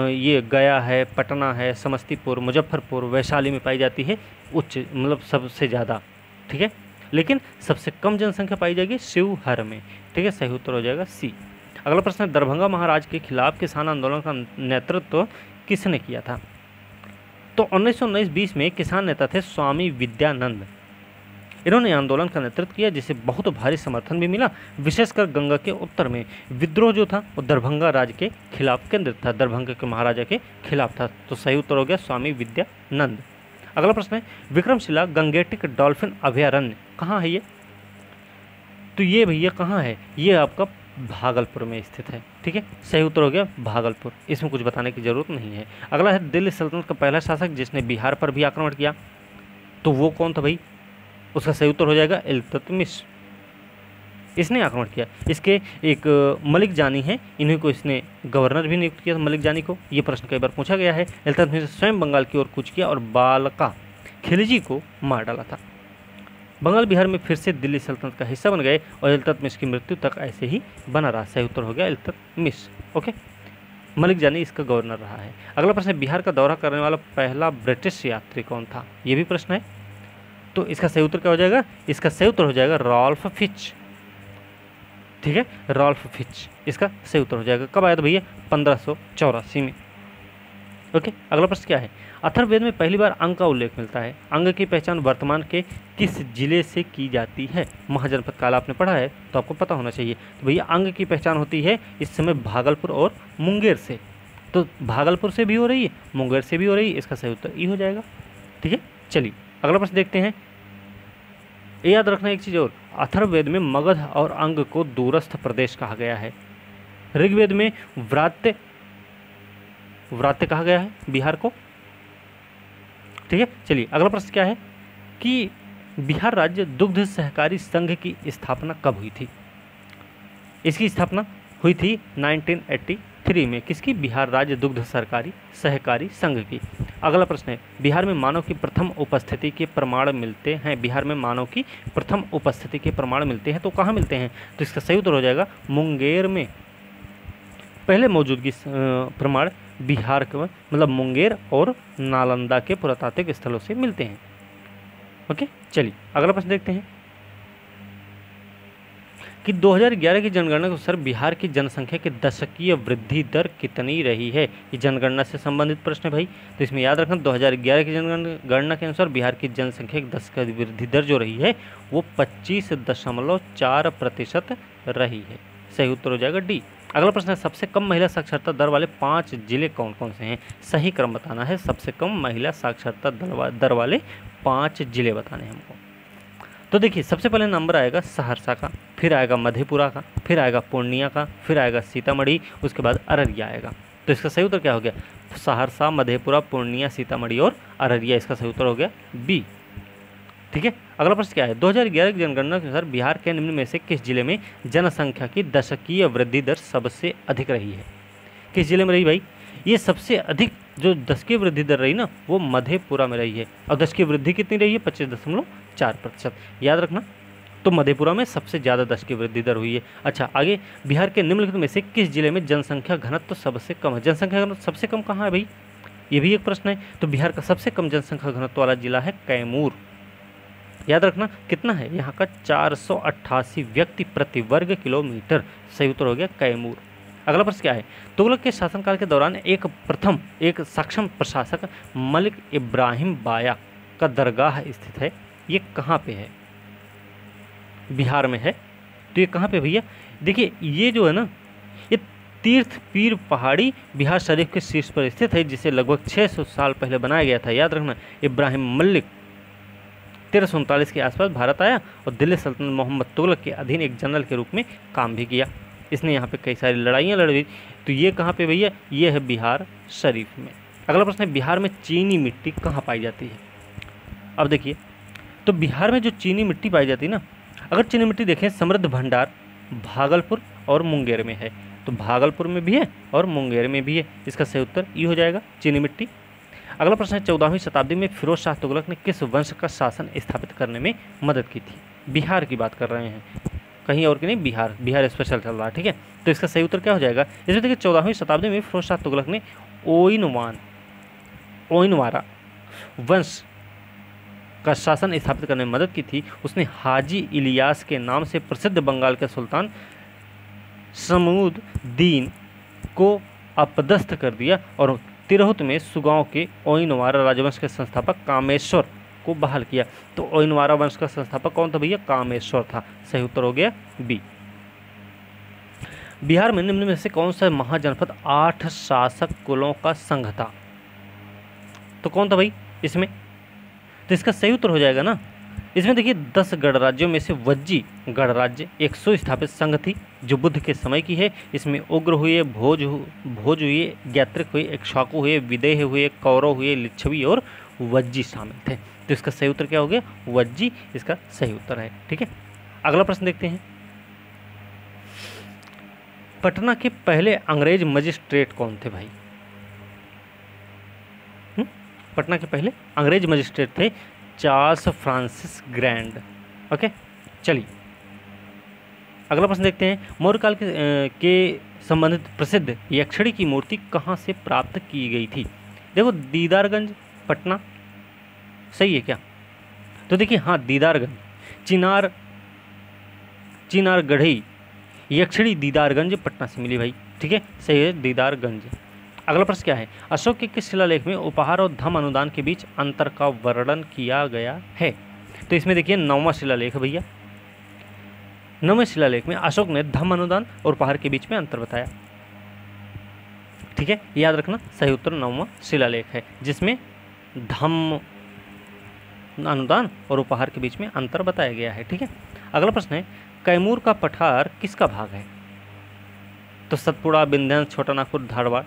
ये गया है, पटना है, समस्तीपुर, मुजफ्फरपुर, वैशाली में पाई जाती है उच्च, मतलब सबसे ज़्यादा, ठीक है। लेकिन सबसे कम जनसंख्या पाई जाएगी शिवहर में, ठीक है। सही उत्तर हो जाएगा सी। अगला प्रश्न है, दरभंगा महाराज के खिलाफ किसान आंदोलन का नेतृत्व किसने किया था? तो 1919-20 में किसान नेता थे स्वामी विद्यानंद। इन्होंने आंदोलन का नेतृत्व किया जिसे बहुत भारी समर्थन भी मिला। विशेषकर गंगा के उत्तर में विद्रोह जो था वो दरभंगा राज्य के खिलाफ केंद्रित था, दरभंगा के महाराजा के खिलाफ था। तो सही उत्तर हो गया स्वामी विद्यानंद। अगला प्रश्न है, विक्रमशिला गंगेटिक डॉल्फिन अभयारण्य कहाँ है ये? तो ये भैया कहाँ है? ये आपका भागलपुर में स्थित है, ठीक है। सही उत्तर हो गया भागलपुर, इसमें कुछ बताने की जरूरत नहीं है। अगला है, दिल्ली सल्तनत का पहला शासक जिसने बिहार पर भी आक्रमण किया, तो वो कौन था भाई? उसका सही उत्तर हो जाएगा इल्तुतमिश। इसने आक्रमण किया। इसके एक मलिक जानी है, इन्हीं को इसने गवर्नर भी नियुक्त किया था, मलिक जानी को। ये प्रश्न कई बार पूछा गया है। इल्तुतमिश ने स्वयं बंगाल की ओर कूच किया और बालका खिलजी को मार डाला था। बंगाल बिहार में फिर से दिल्ली सल्तनत का हिस्सा बन गए और इल्तुतमिश की मृत्यु तक ऐसे ही बना रहा। सही उत्तर हो गया इल्तुतमिश। ओके, मलिक जानी इसका गवर्नर रहा है। अगला प्रश्न है, बिहार का दौरा करने वाला पहला ब्रिटिश यात्री कौन था? ये भी प्रश्न है। तो इसका सही उत्तर क्या हो जाएगा? इसका सही उत्तर हो जाएगा रॉल्फ फिच, ठीक है, रॉल्फ फिच इसका सही उत्तर हो जाएगा। कब आया था भैया? 1584 में। ओके, अगला प्रश्न क्या है, अथर्ववेद में पहली बार अंग का उल्लेख मिलता है। अंग की पहचान वर्तमान के किस जिले से की जाती है? महाजनपद काल आपने पढ़ा है तो आपको पता होना चाहिए। तो भैया अंग की पहचान होती है इस समय भागलपुर और मुंगेर से। तो भागलपुर से भी हो रही है, मुंगेर से भी हो रही है, इसका सही उत्तर ई हो जाएगा, ठीक है। चलिए अगला प्रश्न देखते हैं। ये याद रखना एक चीज़ और, अथर्ववेद में मगध और अंग को दूरस्थ प्रदेश कहा गया है। ऋग्वेद में व्रात्य कहा गया है बिहार को, ठीक है। चलिए अगला प्रश्न क्या है कि बिहार राज्य दुग्ध सहकारी संघ की स्थापना कब हुई थी? इसकी स्थापना हुई थी 1983 में। किसकी? बिहार राज्य दुग्ध सहकारी संघ की। अगला प्रश्न है, बिहार में मानव की प्रथम उपस्थिति के प्रमाण मिलते हैं। बिहार में मानव की प्रथम उपस्थिति के प्रमाण मिलते हैं, तो कहाँ मिलते हैं? तो इसका सही उत्तर हो जाएगा मुंगेर में। पहले मौजूदगी प्रमाण बिहार के मतलब मुंगेर और नालंदा के पुरातात्विक स्थलों से मिलते हैं। ओके, चलिए अगला प्रश्न देखते हैं कि 2011 की जनगणना के अनुसार बिहार की जनसंख्या की दशकीय वृद्धि दर कितनी रही है? ये जनगणना से संबंधित प्रश्न है भाई, तो इसमें याद रखना 2011 की जनगणना के अनुसार बिहार की जनसंख्या की दशकीय वृद्धि दर जो रही है वो 25.4% रही है। सही उत्तर हो जाएगा डी। अगला प्रश्न है, सबसे कम महिला साक्षरता दर वाले 5 जिले कौन कौन से हैं? सही क्रम बताना है। सबसे कम महिला साक्षरता दर वाले 5 जिले बताने हैं हमको। तो देखिए सबसे पहले नंबर आएगा सहरसा का, फिर आएगा मधेपुरा का, फिर आएगा पूर्णिया का, फिर आएगा सीतामढ़ी, उसके बाद अररिया आएगा। तो इसका सही उत्तर क्या हो गया? सहरसा, मधेपुरा, पूर्णिया, सीतामढ़ी और अररिया, इसका सही उत्तर हो गया बी, ठीक है। अगला प्रश्न क्या है, 2011 की जनगणना के अनुसार बिहार के निम्न में से किस जिले में जनसंख्या की दशकीय वृद्धि दर सबसे अधिक रही है? किस जिले में रही भाई? ये सबसे अधिक जो दशकीय वृद्धि दर रही ना वो मधेपुरा में रही है। और दशकीय वृद्धि कितनी रही है? 25.4%। याद रखना, तो मधेपुरा में सबसे ज़्यादा दशकीय वृद्धि दर हुई है। अच्छा आगे, बिहार के निम्नलिखित में से किस जिले में जनसंख्या घनत्व सबसे कम है? जनसंख्या घनत्व सबसे कम कहाँ है भाई? ये भी एक प्रश्न है। तो बिहार का सबसे कम जनसंख्या घनत्व वाला जिला है कैमूर। याद रखना कितना है यहाँ का? 488 व्यक्ति प्रति वर्ग किलोमीटर। सही उत्तर हो गया कैमूर। अगला प्रश्न क्या है, तुगलक के शासनकाल के दौरान एक सक्षम प्रशासक मलिक इब्राहिम बाया का दरगाह स्थित है, ये कहाँ पे है? बिहार में है। तो ये कहाँ पे भैया? देखिए ये जो है ना, ये तीर्थ पीर पहाड़ी बिहार शरीफ के शीर्ष पर स्थित है, जिसे लगभग 600 साल पहले बनाया गया था। याद रखना, इब्राहिम मलिक 1339 के आसपास भारत आया और दिल्ली सल्तनत मोहम्मद तुगलक के अधीन एक जनरल के रूप में काम भी किया। इसने यहाँ पे कई सारी लड़ाइयाँ लड़ी। तो ये कहाँ पे भैया? ये है बिहार शरीफ में। अगला प्रश्न है, बिहार में चीनी मिट्टी कहाँ पाई जाती है? अब देखिए, तो बिहार में जो चीनी मिट्टी पाई जाती है ना, अगर चीनी मिट्टी देखें, समृद्ध भंडार भागलपुर और मुंगेर में है। तो भागलपुर में भी है और मुंगेर में भी है, इसका सही उत्तर ये हो जाएगा चीनी मिट्टी। अगला प्रश्न है, 14वीं शताब्दी में फिरोज शाह तुगलक ने किस वंश का शासन स्थापित करने में मदद की थी? बिहार की बात कर रहे हैं। कहीं और की नहीं, बिहार, बिहार स्पेशल चल रहा है, ठीक है। तो इसका सही उत्तर क्या हो जाएगा? इसमें देखिए 14वीं शताब्दी में फिरोज शाह तुगलक ने ओइनवारा वंश का शासन स्थापित करने में मदद की थी। उसने हाजी इलियास के नाम से प्रसिद्ध बंगाल के सुल्तान शमूद्दीन को अपदस्थ कर दिया और तिरहुत में सुगांव के ओइनवारा राजवंश के संस्थापक कामेश्वर को बहाल किया। तो ओइनवारा वंश का संस्थापक कौन था भैया? कामेश्वर था। सही उत्तर हो गया बी। बिहार में निम्न में से कौन सा महाजनपद 8 शासक कुलों का संघ था? तो कौन था भाई इसमें? तो इसका सही उत्तर हो जाएगा ना, इसमें देखिए 10 गणराज्यों में से वज्जी गणराज्य एक सुस्थापित संघ थी जो बुद्ध के समय की है। इसमें उग्र हुए, भोज हुए, ज्ञात्रिक हुए, इक्ष्वाकु हुए, विदेह हुए, कौरव हुए, लिच्छवी और वज्जी शामिल थे। तो इसका सही उत्तर क्या हो गया? वज्जी इसका सही उत्तर है, ठीक है। अगला प्रश्न देखते हैं। पटना के पहले अंग्रेज मजिस्ट्रेट कौन थे भाई? पटना के पहले अंग्रेज मजिस्ट्रेट थे चार्ल्स फ्रांसिस ग्रैंड। ओके, चलिए अगला प्रश्न देखते हैं। मौर्य काल के संबंधित प्रसिद्ध यक्षिणी की मूर्ति कहाँ से प्राप्त की गई थी? देखो दीदारगंज पटना, सही है क्या? तो देखिए हाँ, दीदारगंज चिनारगढ़ी यक्षिणी दीदारगंज पटना से मिली भाई, ठीक है, सही है दीदारगंज। अगला प्रश्न क्या है? अशोक के किस शिलालेख में उपहार और धम अनुदान के बीच अंतर का वर्णन किया गया है? तो इसमें देखिए 9वां शिलालेख है भैया। 9वें शिलालेख में अशोक ने धम अनुदान और उपहार के बीच में अंतर बताया, ठीक है, याद रखना। सही उत्तर 9वां शिलालेख है जिसमें धम अनुदान और उपहार के बीच में अंतर बताया गया है, ठीक है। अगला प्रश्न है, कैमूर का पठार किसका भाग है? तो सतपुड़ा, विंध्याचल, छोटा नागपुर, धारवाड़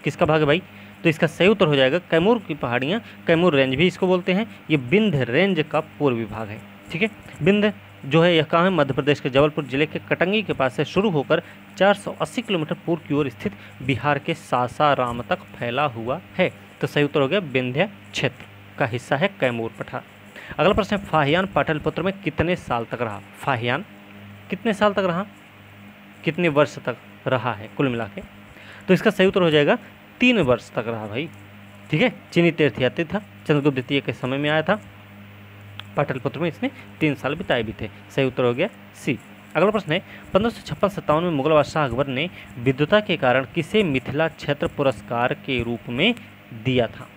किसका भाग है भाई? तो इसका सही उत्तर हो जाएगा कैमूर की पहाड़ियाँ, कैमूर रेंज भी इसको बोलते हैं, ये विंध्य रेंज का पूर्वी भाग है, ठीक है। विंध्य जो है यह कहाँ है? मध्य प्रदेश के जबलपुर जिले के कटंगी के पास से शुरू होकर 480 किलोमीटर पूर्व की ओर स्थित बिहार के सासाराम तक फैला हुआ है। तो सही उत्तर हो गया विंध्य क्षेत्र का हिस्सा है कैमूर पठार। अगला प्रश्न है, फाहियान पाटलिपुत्र में कितने साल तक रहा? फाहियान कितने साल तक रहा, कितने वर्ष तक रहा है कुल मिला के? तो इसका सही उत्तर हो जाएगा 3 वर्ष तक रहा भाई, ठीक है। चीनी तीर्थयात्री था, चंद्रगुप्त द्वितीय के समय में आया था, पाटलिपुत्र में इसने 3 साल बिताए भी थे। सही उत्तर हो गया सी। अगला प्रश्न है, 1556-57 में मुगल बादशाह अकबर ने विद्वता के कारण किसे मिथिला क्षेत्र पुरस्कार के रूप में दिया था?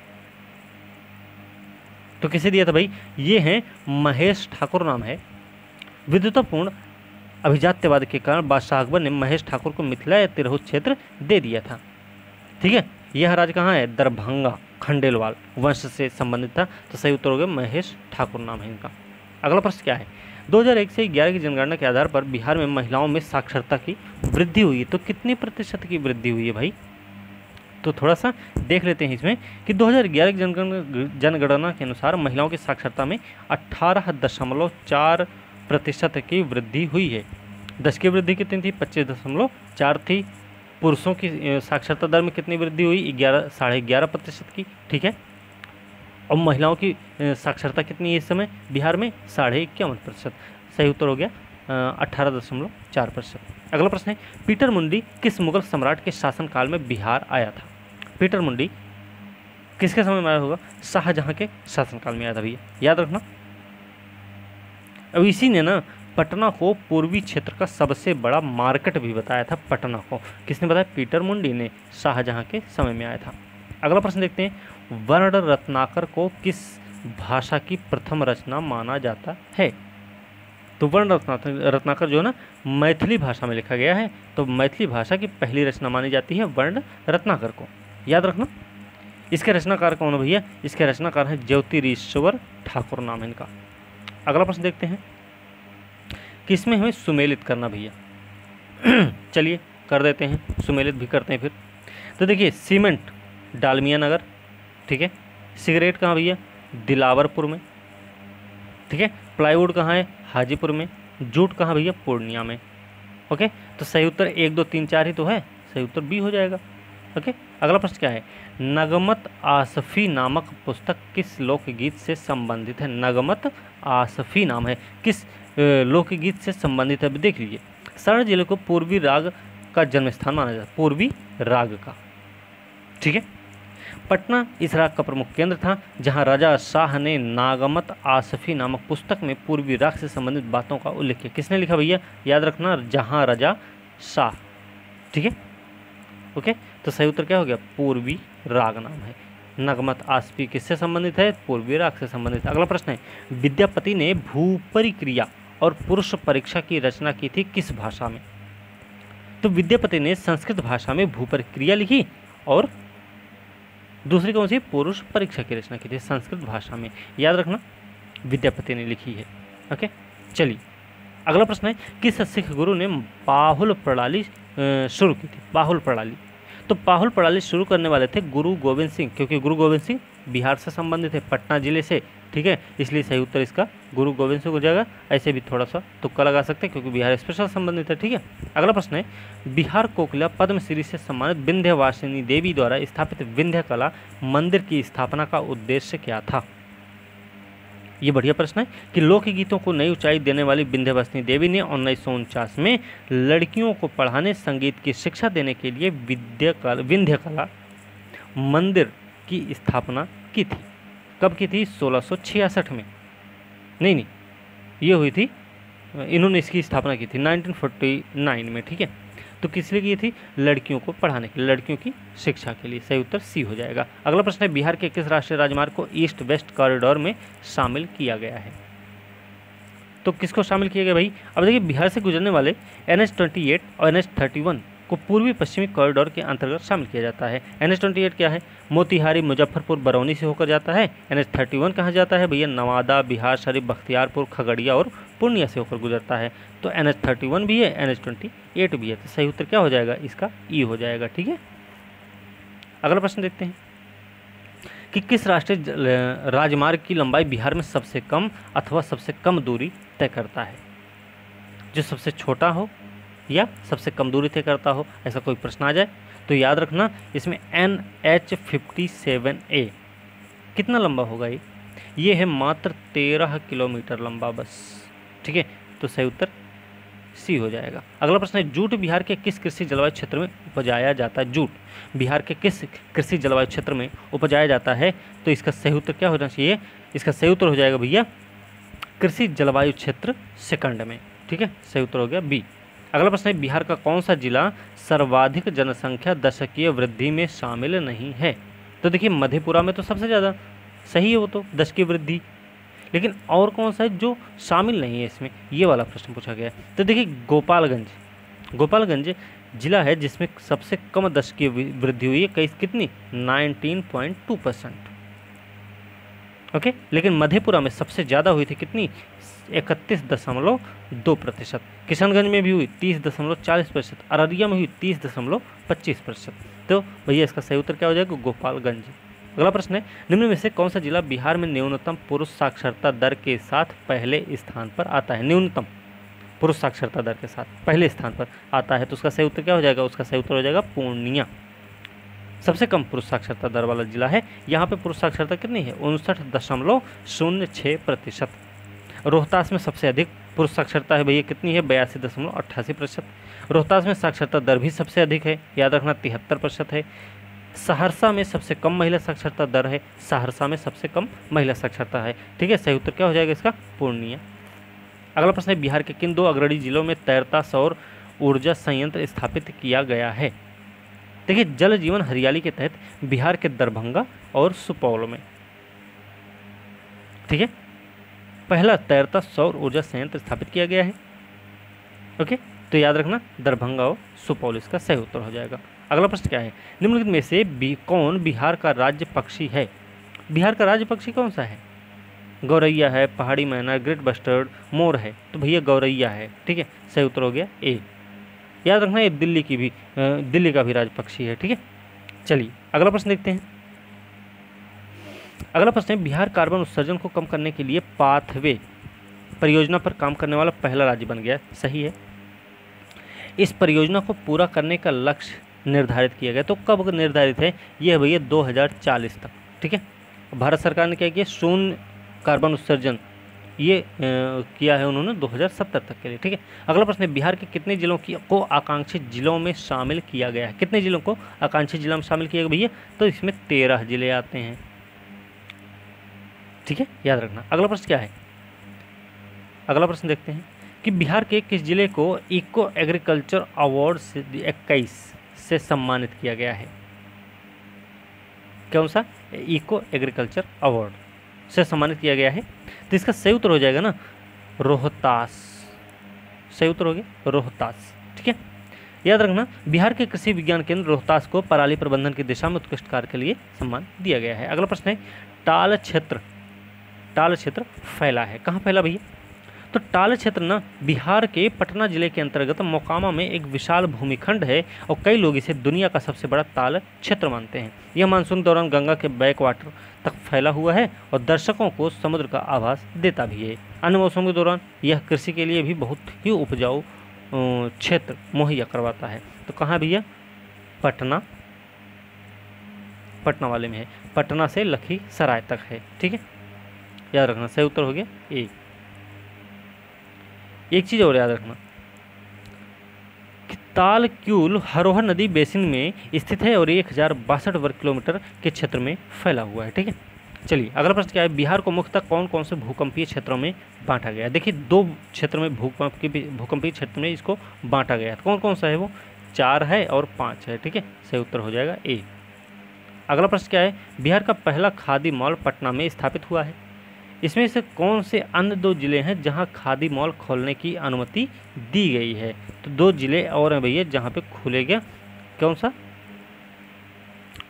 तो किसे दिया था भाई? ये हैं महेश ठाकुर नाम है। विद्वतापूर्ण अभिजात्यवाद के कारण बादशाह अकबर ने महेश ठाकुर को मिथिला या तिरहुत क्षेत्र दे दिया था, ठीक है। यह राज्य कहाँ है? दरभंगा खंडेलवाल वंश से संबंधित था। तो सही उत्तर हो गया महेश ठाकुर नाम है इनका। अगला प्रश्न क्या है? 2001 से 11 की जनगणना के आधार पर बिहार में महिलाओं में साक्षरता की वृद्धि हुई है। तो कितने प्रतिशत की वृद्धि हुई है भाई? तो थोड़ा सा देख लेते हैं इसमें कि 2011 की जनगणना के अनुसार महिलाओं की साक्षरता में 18.4% की वृद्धि हुई है। 10 की वृद्धि कितनी थी? 25.4 थी। पुरुषों की साक्षरता दर में कितनी वृद्धि हुई? 11.5% की, ठीक है। और महिलाओं की साक्षरता कितनी है इस समय बिहार में? 51.5%। सही उत्तर हो गया 18.4%। अगला प्रश्न है, पीटर मुंडी किस मुगल सम्राट के शासनकाल में बिहार आया था? पीटर मुंडी किसके समय में आया होगा? शाहजहां के शासनकाल में आया था भैया, याद रखना। अब इसी ने ना पटना को पूर्वी क्षेत्र का सबसे बड़ा मार्केट भी बताया था। पटना को किसने बताया? पीटर मुंडी ने शाहजहां के समय में आया था। अगला प्रश्न देखते हैं, वर्ण रत्नाकर को किस भाषा की प्रथम रचना माना जाता है? तो वर्ण रत्नाकर जो है ना मैथिली भाषा में लिखा गया है, तो मैथिली भाषा की पहली रचना मानी जाती है वर्ण रत्नाकर को, याद रखना। इसके रचनाकार कौन है भैया? इसके रचनाकार है ज्योतिरीश्वर ठाकुर नाम है इनका। अगला प्रश्न देखते हैं, किसमें हमें सुमेलित करना भैया? चलिए कर देते हैं, सुमेलित भी करते हैं फिर। तो देखिए, सीमेंट डालमिया नगर, ठीक है। सिगरेट कहाँ भैया? दिलावरपुर में, ठीक है। प्लाईवुड कहाँ है? हाजीपुर में। जूट कहाँ भैया? पूर्णिया में। ओके, तो सही उत्तर 1, 2, 3, 4 ही तो है, सही उत्तर बी हो जाएगा। ओके, अगला प्रश्न क्या है? नगमत आसफी नामक पुस्तक किस लोकगीत से संबंधित है? नगमत आसफी नाम है किस लोकगीत से संबंधित है। देख लीजिए, सारण जिले को पूर्वी राग का जन्म स्थान माना जाता है, पूर्वी राग का। ठीक है, पटना इस राग का प्रमुख केंद्र था, जहां राजा शाह ने नागमत आसफी नामक पुस्तक में पूर्वी राग से संबंधित बातों का उल्लेख किया। किसने लिखा भैया, याद रखना, जहां राजा शाह। ठीक है, ओके, तो सही उत्तर क्या हो गया, पूर्वी राग नाम है। नगमत आसफी किससे संबंधित है, पूर्वी राग से संबंधित है। अगला प्रश्न है, विद्यापति ने भूपरिक्रिया और पुरुष परीक्षा की रचना की थी किस भाषा में। तो विद्यापति ने संस्कृत भाषा में भूपरिक्रिया लिखी और दूसरी कौन सी, पुरुष परीक्षा की रचना की थी संस्कृत भाषा में। याद रखना, विद्यापति ने लिखी है। ओके, चलिए अगला प्रश्न है, किस सिख गुरु ने पाहुल प्रणाली शुरू की थी, पाहुल प्रणाली। तो पाहुल प्रणाली शुरू करने वाले थे गुरु गोविंद सिंह, क्योंकि गुरु गोविंद सिंह बिहार से संबंधित है, पटना जिले से। ठीक है, इसलिए सही उत्तर इसका गुरु गोविंद सिंह हो जाएगा। ऐसे भी थोड़ा सा तुक्का लगा सकते हैं, क्योंकि बिहार स्पेशल संबंधित है। ठीक है, अगला प्रश्न है, बिहार कोकिला पद्मश्री से सम्मानित विंध्यवासिनी देवी द्वारा स्थापित विंध्य कला मंदिर की स्थापना का उद्देश्य क्या था। ये बढ़िया प्रश्न है कि लोकगीतों को नई ऊंचाई देने वाली विंध्यवासिनी देवी ने 1949 में लड़कियों को पढ़ाने, संगीत की शिक्षा देने के लिए विंध्य कला मंदिर की स्थापना की थी। कब की थी, 1666 में। नहीं, ये हुई थी, इन्होंने इसकी स्थापना की थी 1949 में। ठीक है, तो किस लिए की थी, लड़कियों को पढ़ाने के लिए, लड़कियों की शिक्षा के लिए। सही उत्तर सी हो जाएगा। अगला प्रश्न है, बिहार के किस राष्ट्रीय राजमार्ग को ईस्ट वेस्ट कॉरिडोर में शामिल किया गया है। तो किसको शामिल किया गया भाई, अब देखिए, बिहार से गुजरने वाले NH-28 और NH-31 को पूर्वी पश्चिमी कॉरिडोर के अंतर्गत शामिल किया जाता है। NH-28 क्या है, मोतिहारी, मुजफ्फरपुर, बरौनी से होकर जाता है। NH-31 कहाँ जाता है भैया, नवादा, बिहार शरीफ, बख्तियारपुर, खगड़िया और पूर्णिया से होकर गुजरता है। तो NH-31 भी है, NH-28 भी है। तो सही उत्तर क्या हो जाएगा, इसका ई हो जाएगा। ठीक है, अगला प्रश्न देखते हैं कि किस राष्ट्रीय राजमार्ग की लंबाई बिहार में सबसे कम अथवा सबसे कम दूरी तय करता है। जो सबसे छोटा हो या सबसे कम दूरी तय करता हो, ऐसा कोई प्रश्न आ जाए तो याद रखना, इसमें NH-57A कितना लंबा होगा, ये है मात्र 13 किलोमीटर लंबा बस। ठीक है, तो सही उत्तर सी हो जाएगा। अगला प्रश्न है, जूट बिहार के किस कृषि जलवायु क्षेत्र में उपजाया जाता है। जूट बिहार के किस कृषि जलवायु क्षेत्र में उपजाया जाता है। तो इसका सही उत्तर क्या होना चाहिए, इसका सही उत्तर हो जाएगा भैया, कृषि जलवायु क्षेत्र सेकंड में। ठीक है, सही उत्तर हो गया बी। अगला प्रश्न है, बिहार का कौन सा जिला सर्वाधिक जनसंख्या दशकीय वृद्धि में शामिल नहीं है। तो देखिए, मधेपुरा में तो सबसे ज़्यादा सही है, वो तो दशकीय वृद्धि, लेकिन और कौन सा है जो शामिल नहीं है इसमें, ये वाला प्रश्न पूछा गया है। तो देखिए, गोपालगंज जिला है जिसमें सबसे कम दशकीय वृद्धि हुई है, कितनी, 19.2%। ओके, लेकिन मधेपुरा में सबसे ज़्यादा हुई थी, कितनी, 31.2%। किशनगंज में भी हुई 30.40%, अररिया में हुई 30.25%। तो भैया इसका सही उत्तर क्या हो जाएगा, गोपालगंज। अगला प्रश्न है, निम्न में से कौन सा जिला बिहार में न्यूनतम पुरुष साक्षरता दर के साथ पहले स्थान पर आता है। न्यूनतम पुरुष साक्षरता दर के साथ पहले स्थान पर आता है, तो उसका सही उत्तर क्या हो जाएगा, उसका सही उत्तर हो जाएगा पूर्णिया। सबसे कम पुरुष साक्षरता दर वाला जिला है। यहाँ पे पुरुष साक्षरता कितनी है, 59.06%। रोहतास में सबसे अधिक पुरुष साक्षरता है भैया, कितनी है, 82.88%। रोहतास में साक्षरता दर भी सबसे अधिक है, याद रखना 73% है। सहरसा में सबसे कम महिला साक्षरता दर है, सहरसा में सबसे कम महिला साक्षरता है। ठीक है, सही उत्तर क्या हो जाएगा इसका, पूर्णिया। अगला प्रश्न है, बिहार के किन दो अग्रणी जिलों में तैरता सौर ऊर्जा संयंत्र स्थापित किया गया है। देखिए, जल जीवन हरियाली के तहत बिहार के दरभंगा और सुपौल में। ठीक है, पहला तैरता सौर ऊर्जा संयंत्र स्थापित किया गया है। ओके, तो याद रखना दरभंगा और सुपौल इसका सही उत्तर हो जाएगा। अगला प्रश्न क्या है, निम्नलिखित में से कौन बिहार का राज्य पक्षी है। बिहार का राज्य पक्षी कौन सा है, गौरैया है, पहाड़ी मैना, ग्रेट बस्टर्ड, मोर है। तो भैया गौरैया है। ठीक है, सही उत्तर हो गया ए। याद रखना ये दिल्ली का भी राज्य पक्षी है। ठीक है, चलिए अगला प्रश्न देखते हैं। अगला प्रश्न है, बिहार कार्बन उत्सर्जन को कम करने के लिए पाथवे परियोजना पर काम करने वाला पहला राज्य बन गया। सही है, इस परियोजना को पूरा करने का लक्ष्य निर्धारित किया गया। तो कब निर्धारित है, ये है भैया 2040 तक। ठीक है, भारत सरकार ने क्या किया, शून्य कार्बन उत्सर्जन ये किया है उन्होंने 2070 तक के लिए। ठीक है, अगला प्रश्न है बिहार के कितने जिलों को आकांक्षित जिलों में शामिल किया गया है? कितने जिलों को आकांक्षित जिला में शामिल किया गया भैया? तो इसमें 13 जिले आते हैं। ठीक है, याद रखना। अगला प्रश्न क्या है? अगला प्रश्न देखते हैं कि बिहार के किस जिले को इको एग्रीकल्चर अवार्ड 21 से सम्मानित किया गया है? कौन सा? इको एग्रीकल्चर अवार्ड से सम्मानित किया गया है। तो इसका सही उत्तर हो जाएगा ना रोहतास। सही उत्तर हो गया रोहतास। ठीक है, याद रखना बिहार के कृषि विज्ञान केंद्र रोहतास को पराली प्रबंधन की दिशा में उत्कृष्ट कार्य के लिए सम्मान दिया गया है। अगला प्रश्न है टाल क्षेत्र फैला है, कहाँ फैला भैया? तो टाल क्षेत्र ना बिहार के पटना जिले के अंतर्गत मोकामा में एक विशाल भूमिखंड है और कई लोग इसे दुनिया का सबसे बड़ा ताल क्षेत्र मानते हैं। यह मानसून दौरान गंगा के बैक वाटर तक फैला हुआ है और दर्शकों को समुद्र का आभास देता भी है। अन्य मौसम के दौरान यह कृषि के लिए भी बहुत ही उपजाऊ क्षेत्र मुहैया करवाता है। तो कहाँ भैया? पटना वाले में है, पटना से लखीसराय तक है। ठीक है, याद रखना। सही उत्तर हो गया ए। एक चीज़ और याद रखना कि ताल क्यूल हरोहा नदी बेसिन में स्थित है और 1062 वर्ग किलोमीटर के क्षेत्र में फैला हुआ है। ठीक है, चलिए अगला प्रश्न क्या है? बिहार को मुख्यतः कौन कौन से भूकंपीय क्षेत्रों में बांटा गया है? देखिए 2 क्षेत्र में भूकंपीय क्षेत्र में इसको बांटा गया है। कौन कौन सा है वो? 4 है और 5 है। ठीक है, सही उत्तर हो जाएगा ए। अगला प्रश्न क्या है? बिहार का पहला खादी मॉल पटना में स्थापित हुआ है। इसमें से कौन से अन्य 2 जिले हैं जहां खादी मॉल खोलने की अनुमति दी गई है? तो 2 जिले और हैं भैया जहां पे खुलेगा कौन सा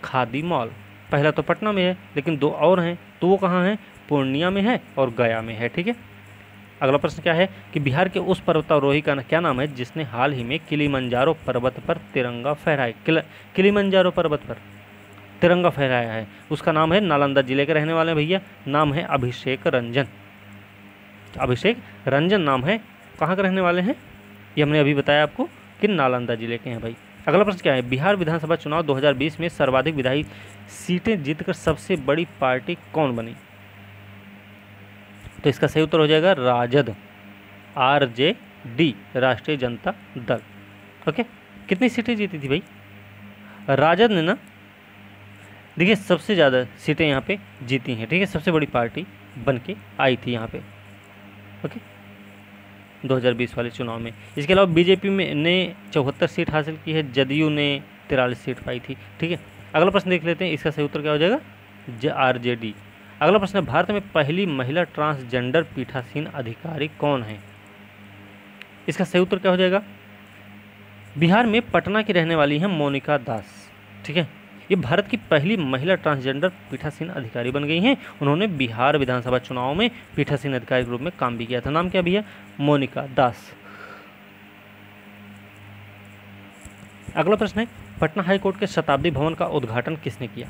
खादी मॉल। पहला तो पटना में है लेकिन 2 और हैं, तो वो कहाँ हैं? पूर्णिया में है और गया में है। ठीक है, अगला प्रश्न क्या है कि बिहार के उस पर्वतारोही का क्या नाम है जिसने हाल ही में किलिमंजारो पर्वत पर तिरंगा फहराया? किलिमंजारो पर्वत पर तिरंगा फहराया है, उसका नाम है, नालंदा जिले के रहने वाले भैया, नाम है अभिषेक रंजन। अभिषेक रंजन नाम है। कहाँ के रहने वाले हैं? ये हमने अभी बताया आपको कि नालंदा जिले के हैं भाई। अगला प्रश्न क्या है? बिहार विधानसभा चुनाव 2020 में सर्वाधिक विधायी सीटें जीतकर सबसे बड़ी पार्टी कौन बनी? तो इसका सही उत्तर हो जाएगा राजद, RJD, राष्ट्रीय जनता दल। ओके, कितनी सीटें जीती थी भाई राजद ने? ना देखिए सबसे ज़्यादा सीटें यहाँ पे जीती हैं। ठीक है, सबसे बड़ी पार्टी बन के आई थी यहाँ पे। ओके, 2020 वाले चुनाव में। इसके अलावा बीजेपी में ने 74 सीट हासिल की है, जदयू ने 43 सीट पाई थी। ठीक है, अगला प्रश्न देख लेते हैं, इसका सही उत्तर क्या हो जाएगा? RJD। अगला प्रश्न है भारत में पहली महिला ट्रांसजेंडर पीठासीन अधिकारी कौन है? इसका सही उत्तर क्या हो जाएगा? बिहार में पटना की रहने वाली है मोनिका दास। ठीक है, ये भारत की पहली महिला ट्रांसजेंडर पीठासीन अधिकारी बन गई हैं। उन्होंने बिहार विधानसभा चुनाव में पीठासीन अधिकारी के रूप में काम भी किया था। नाम क्या भैया? मोनिका दास। अगला प्रश्न है पटना हाईकोर्ट के शताब्दी भवन का उद्घाटन किसने किया?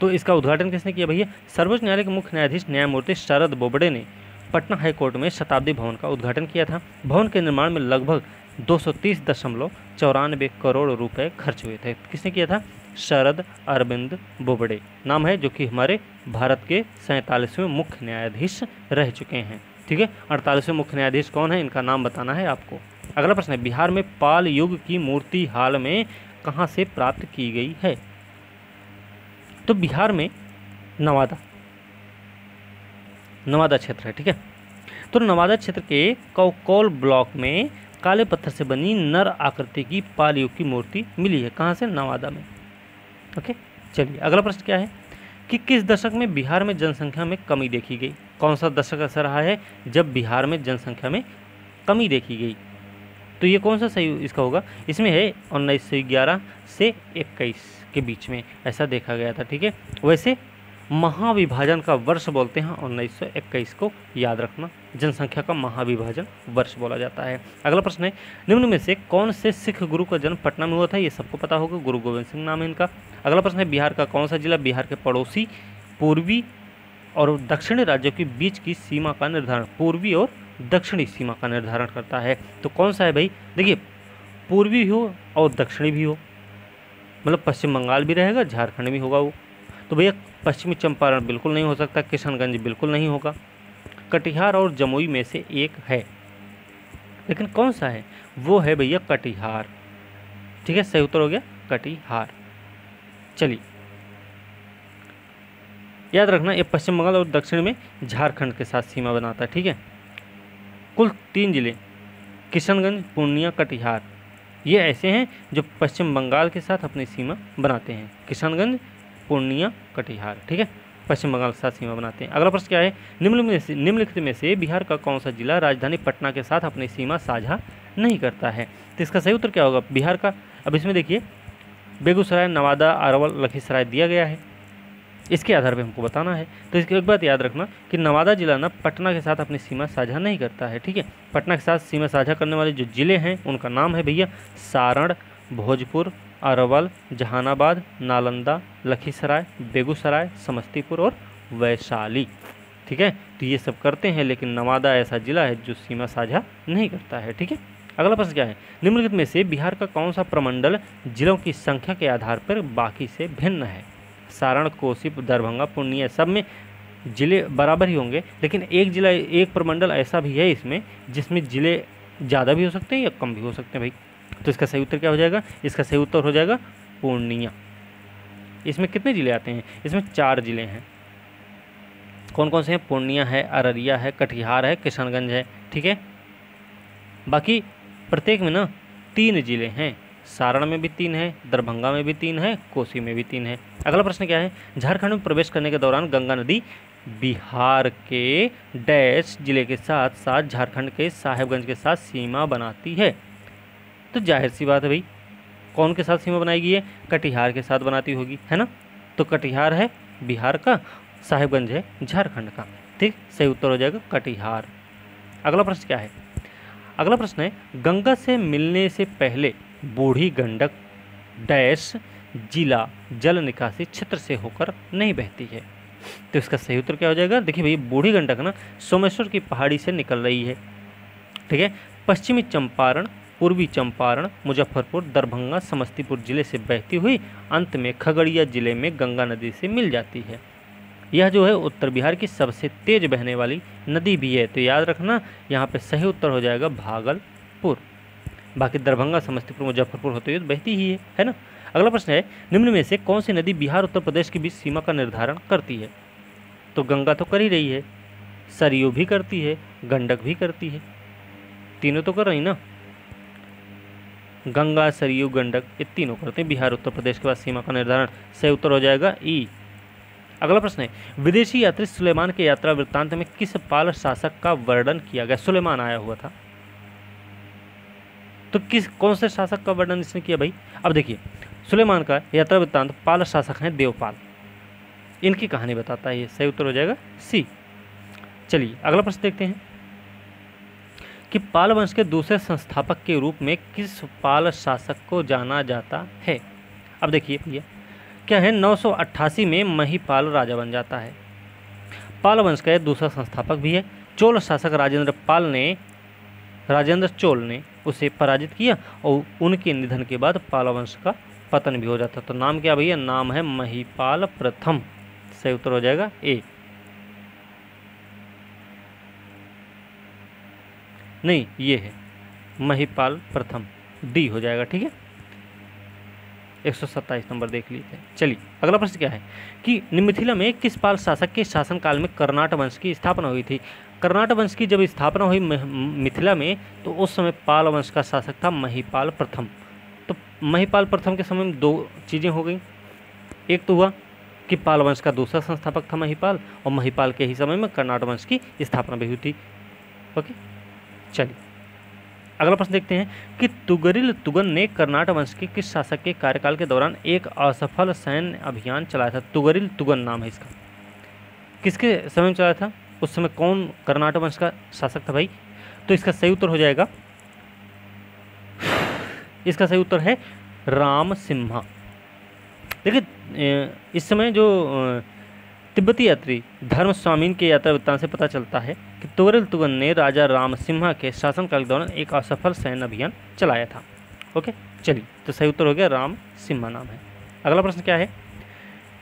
तो इसका उद्घाटन किसने किया भैया? सर्वोच्च न्यायालय के मुख्य न्यायाधीश न्यायमूर्ति शरद बोबडे ने पटना हाईकोर्ट में शताब्दी भवन का उद्घाटन किया था। भवन के निर्माण में लगभग 230.94 करोड़ रुपए खर्च हुए थे। किसने किया था? शरद अरविंद बोबडे नाम है, जो कि हमारे भारत के 47वें मुख्य न्यायाधीश रह चुके हैं। ठीक है, 48वें मुख्य न्यायाधीश कौन है, इनका नाम बताना है आपको। अगला प्रश्न है बिहार में पाल युग की मूर्ति हाल में कहाँ से प्राप्त की गई है? तो बिहार में नवादा क्षेत्र है। ठीक है, तो नवादा क्षेत्र के कौकौल ब्लॉक में काले पत्थर से बनी नर आकृति की पाल युग की मूर्ति मिली है। कहाँ से? नवादा में। ओके, चलिए अगला प्रश्न क्या है कि किस दशक में बिहार में जनसंख्या में कमी देखी गई? कौन सा दशक ऐसा रहा है जब बिहार में जनसंख्या में कमी देखी गई? तो ये कौन सा सही इसका होगा? इसमें है 1911 से 21 के बीच में ऐसा देखा गया था। ठीक है, वैसे महाविभाजन का वर्ष बोलते हैं 1921 को, याद रखना, जनसंख्या का महाविभाजन वर्ष बोला जाता है। अगला प्रश्न है निम्न में से कौन से सिख गुरु का जन्म पटना में हुआ था? ये सबको पता होगा, गुरु गोविंद सिंह नाम है इनका। अगला प्रश्न है बिहार का कौन सा जिला बिहार के पड़ोसी पूर्वी और दक्षिणी राज्यों के बीच की सीमा का निर्धारण, पूर्वी और दक्षिणी सीमा का निर्धारण करता है? तो कौन सा है भाई? देखिए पूर्वी भी हो और दक्षिणी भी हो, मतलब पश्चिम बंगाल भी रहेगा, झारखंड भी होगा वो। तो भैया पश्चिमी चंपारण बिल्कुल नहीं हो सकता, किशनगंज बिल्कुल नहीं होगा, कटिहार और जमुई में से एक है, लेकिन कौन सा है? वो है भैया कटिहार। ठीक है, सही उत्तर हो गया कटिहार। चलिए, याद रखना ये पश्चिम बंगाल और दक्षिण में झारखंड के साथ सीमा बनाता है। ठीक है, कुल 3 जिले किशनगंज, पूर्णिया, कटिहार ये ऐसे हैं जो पश्चिम बंगाल के साथ अपनी सीमा बनाते हैं। किशनगंज, पूर्णिया, कटिहार, ठीक है, पश्चिम बंगाल के साथ सीमा बनाते हैं। अगला प्रश्न क्या है? निम्नलिखित में से बिहार का कौन सा जिला राजधानी पटना के साथ अपनी सीमा साझा नहीं करता है? तो इसका सही उत्तर क्या होगा? बिहार का। अब इसमें देखिए बेगूसराय, नवादा, अरवल, लखीसराय दिया गया है, इसके आधार पे हमको बताना है। तो इसकी एक बात याद रखना कि नवादा जिला ना पटना के साथ अपनी सीमा साझा नहीं करता है। ठीक है, पटना के साथ सीमा साझा करने वाले जो जिले हैं उनका नाम है भैया सारण, भोजपुर, अरवल, जहानाबाद, नालंदा, लखीसराय, बेगूसराय, समस्तीपुर और वैशाली। ठीक है, तो ये सब करते हैं, लेकिन नवादा ऐसा जिला है जो सीमा साझा नहीं करता है। ठीक है, अगला प्रश्न क्या है? निम्नलिखित में से बिहार का कौन सा प्रमंडल जिलों की संख्या के आधार पर बाकी से भिन्न है? सारण, कोसी, दरभंगा, पूर्णिया सब में जिले बराबर ही होंगे, लेकिन एक जिला, एक प्रमंडल ऐसा भी है इसमें जिसमें जिले ज़्यादा भी हो सकते हैं या कम भी हो सकते हैं भाई। तो इसका सही उत्तर क्या हो जाएगा? इसका सही उत्तर हो जाएगा पूर्णिया। इसमें कितने जिले आते हैं? इसमें 4 जिले हैं। कौन कौन से हैं? पूर्णिया है, अररिया है, कटिहार है, किशनगंज है। ठीक है, बाकी प्रत्येक में ना 3 जिले हैं। सारण में भी 3 है, दरभंगा में भी 3 है, कोसी में भी 3 है। अगला प्रश्न क्या है? झारखंड में प्रवेश करने के दौरान गंगा नदी बिहार के डैश जिले के साथ साथ झारखंड के साहेबगंज के साथ सीमा बनाती है। तो जाहिर सी बात है भाई, कौन के साथ सीमा बनाएगी? ये कटिहार के साथ बनाती होगी, है ना। तो कटिहार है बिहार का, साहेबगंज है झारखंड का। ठीक, सही उत्तर हो जाएगा कटिहार। अगला प्रश्न क्या है? अगला प्रश्न है गंगा से मिलने से पहले बूढ़ी गंडक डैश जिला जल निकासी क्षेत्र से होकर नहीं बहती है। तो इसका सही उत्तर क्या हो जाएगा? देखिए भाई, बूढ़ी गंडक ना सोमेश्वर की पहाड़ी से निकल रही है। ठीक है, पश्चिमी चंपारण, पूर्वी चंपारण, मुजफ्फरपुर, दरभंगा, समस्तीपुर जिले से बहती हुई अंत में खगड़िया जिले में गंगा नदी से मिल जाती है। यह जो है उत्तर बिहार की सबसे तेज बहने वाली नदी भी है। तो याद रखना यहाँ पे सही उत्तर हो जाएगा भागलपुर। बाकी दरभंगा, समस्तीपुर, मुजफ्फरपुर होते हुए बहती ही है ना। अगला प्रश्न है निम्न में से कौन सी नदी बिहार उत्तर प्रदेश के बीच सीमा का निर्धारण करती है? तो गंगा तो कर ही रही है, सरयू भी करती है, गंडक भी करती है, तीनों तो कर रही ना। गंगा, सरयू, गंडक ये तीनों करते हैं बिहार उत्तर प्रदेश के बाद सीमा का निर्धारण। सही उत्तर हो जाएगा ई। अगला प्रश्न है विदेशी यात्री सुलेमान के यात्रा वृत्तांत में किस पाल शासक का वर्णन किया गया? सुलेमान आया हुआ था, तो कौन से शासक का वर्णन इसने किया भाई? अब देखिए, सुलेमान का यात्रा वृत्तांत पाल शासक हैं देवपाल, इनकी कहानी बताता है ये। सही उत्तर हो जाएगा सी। चलिए अगला प्रश्न देखते हैं कि पाल वंश के दूसरे संस्थापक के रूप में किस पाल शासक को जाना जाता है? अब देखिए भैया क्या है, 988 में महिपाल राजा बन जाता है। पाल वंश का दूसरा संस्थापक भी है। चोल शासक राजेंद्र चोल ने उसे पराजित किया और उनके निधन के बाद पाल वंश का पतन भी हो जाता। तो नाम क्या भैया? नाम है महिपाल प्रथम। सही उत्तर हो जाएगा ए। नहीं, ये है महिपाल प्रथम, डी हो जाएगा। ठीक है, 127 नंबर देख लीजिए। चलिए अगला प्रश्न क्या है कि मिथिला में किस पाल शासक के शासनकाल में कर्नाट वंश की स्थापना हुई थी? कर्नाट वंश की जब स्थापना हुई मिथिला में तो उस समय पाल वंश का शासक था महिपाल प्रथम। तो महिपाल प्रथम के समय में 2 चीज़ें हो गई। एक तो हुआ कि पाल वंश का दूसरा संस्थापक था महिपाल, और महिपाल के ही समय में कर्नाट वंश की स्थापना भी हुई थी। ओके, चलिए अगला प्रश्न देखते हैं कि तुगरिल तुगन ने कर्नाट वंश के किस शासक के कार्यकाल के दौरान एक असफल सैन्य अभियान चलाया था? तुगरिल तुगन नाम है इसका, किसके समय में चलाया था? उस समय कौन कर्नाट वंश का शासक था भाई? तो इसका सही उत्तर हो जाएगा, इसका सही उत्तर है राम सिम्हा। देखिए इस समय जो तिब्बती यात्री धर्म स्वामीन के यात्रा वृत्तांत से पता चलता है कि तुगरिल तुगन ने राजा राम सिम्हा के शासनकाल के दौरान एक असफल सैन्य अभियान चलाया था। ओके, चलिए तो सही उत्तर हो गया राम सिम्हा नाम है। अगला प्रश्न क्या है?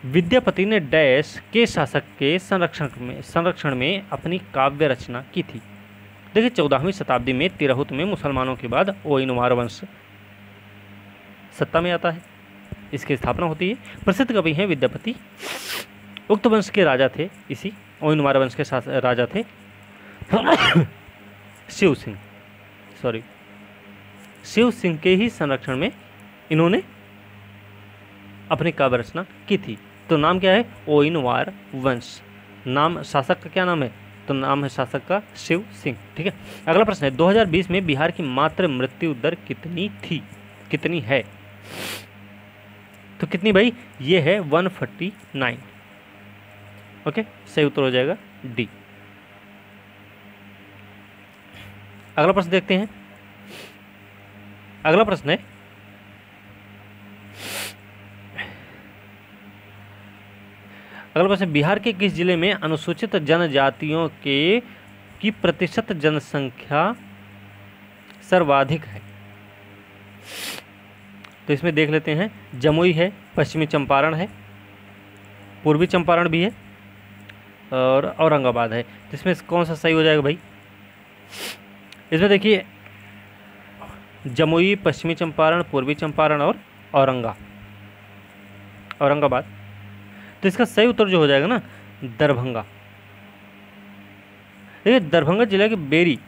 विद्यापति ने डैश के शासक के संरक्षण में अपनी काव्य रचना की थी। देखिए 14वीं शताब्दी में तिरहुत में मुसलमानों के बाद ओइनवार वंश सत्ता में आता है, इसकी स्थापना होती है। प्रसिद्ध कवि हैं विद्यापति। उक्त वंश के राजा थे, इसी ओइनवार वंश के राजा थे शिव सिंह के ही संरक्षण में इन्होंने अपनी काव्य रचना की थी। तो नाम क्या है? ओइनवार वंश। नाम शासक का क्या नाम है? तो नाम है शासक का शिव सिंह। ठीक है, अगला प्रश्न है 2020 में बिहार की मातृ मृत्यु दर कितनी है? तो कितनी भाई? ये है 149। ओके, सही उत्तर हो जाएगा डी। अगला प्रश्न देखते हैं। अगला प्रश्न है बिहार के किस जिले में अनुसूचित जनजातियों की प्रतिशत जनसंख्या सर्वाधिक है? तो इसमें देख लेते हैं। जमुई है, पश्चिमी चंपारण है, पूर्वी चंपारण भी है और औरंगाबाद है। तो इसमें कौन सा सही हो जाएगा भाई? इसमें देखिए जमुई, पश्चिमी चंपारण, पूर्वी चंपारण और औरंगाबाद। तो इसका सही उत्तर जो हो जाएगा ना, दरभंगा। ये दरभंगा जिला के बेरी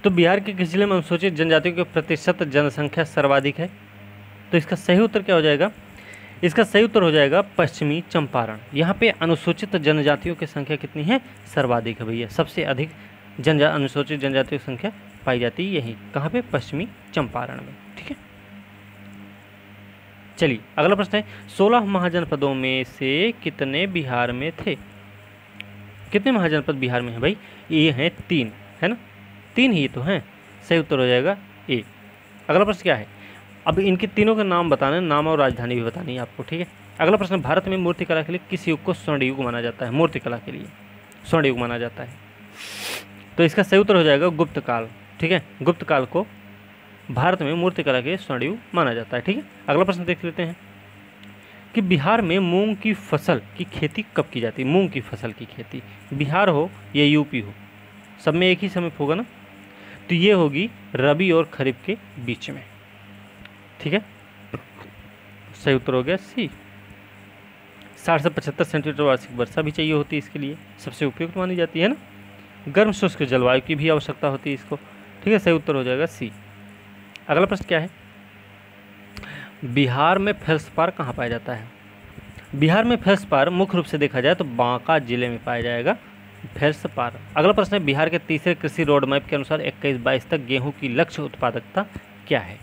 तो बिहार के किस जिले में अनुसूचित जनजातियों की प्रतिशत जनसंख्या सर्वाधिक है? तो इसका सही उत्तर क्या हो जाएगा? इसका सही उत्तर हो जाएगा पश्चिमी चंपारण। यहाँ पे अनुसूचित जनजातियों की संख्या कितनी है? सर्वाधिक है भैया। सबसे अधिक अनुसूचित जनजातियों की संख्या पाई जाती है यहीं, कहाँ पे? पश्चिमी चंपारण में। ठीक है, चलिए अगला प्रश्न है 16 महाजनपदों में से कितने बिहार में थे? कितने महाजनपद बिहार में है भाई? ये हैं 3, है ना? 3 ही तो हैं। सही उत्तर हो जाएगा ए। अगला प्रश्न क्या है? अब इनके तीनों के नाम बताने, नाम और राजधानी भी बतानी है आपको। ठीक है, अगला प्रश्न, भारत में मूर्तिकला के लिए किस युग को स्वर्ण युग माना जाता है? मूर्तिकला के लिए स्वर्ण युग माना जाता है। तो इसका सही उत्तर हो जाएगा गुप्त काल। ठीक है, गुप्त काल को भारत में मूर्तिकला के लिए स्वर्ण युग माना जाता है। ठीक है, अगला प्रश्न देख लेते हैं कि बिहार में मूंग की फसल की खेती कब की जाती है? मूंग की फसल की खेती बिहार हो या यूपी हो, सब में एक ही समय होगा ना? तो ये होगी रबी और खरीफ के बीच में। ठीक है, सही उत्तर हो गया सी। 60 से 75 सेंटीमीटर वार्षिक वर्षा भी चाहिए होती है इसके लिए, सबसे उपयुक्त मानी जाती है ना। गर्म शुष्क जलवायु की भी आवश्यकता होती है इसको। ठीक है, सही उत्तर हो जाएगा सी। अगला प्रश्न क्या है? बिहार में फेल्सपार कहाँ पाया जाता है? बिहार में फेल्सपार मुख्य रूप से देखा जाए तो बांका जिले में पाया जाएगा फेल्सपार। अगला प्रश्न है बिहार के तीसरे कृषि रोड मैप के अनुसार 21-22 तक गेहूं की लक्ष्य उत्पादकता क्या है?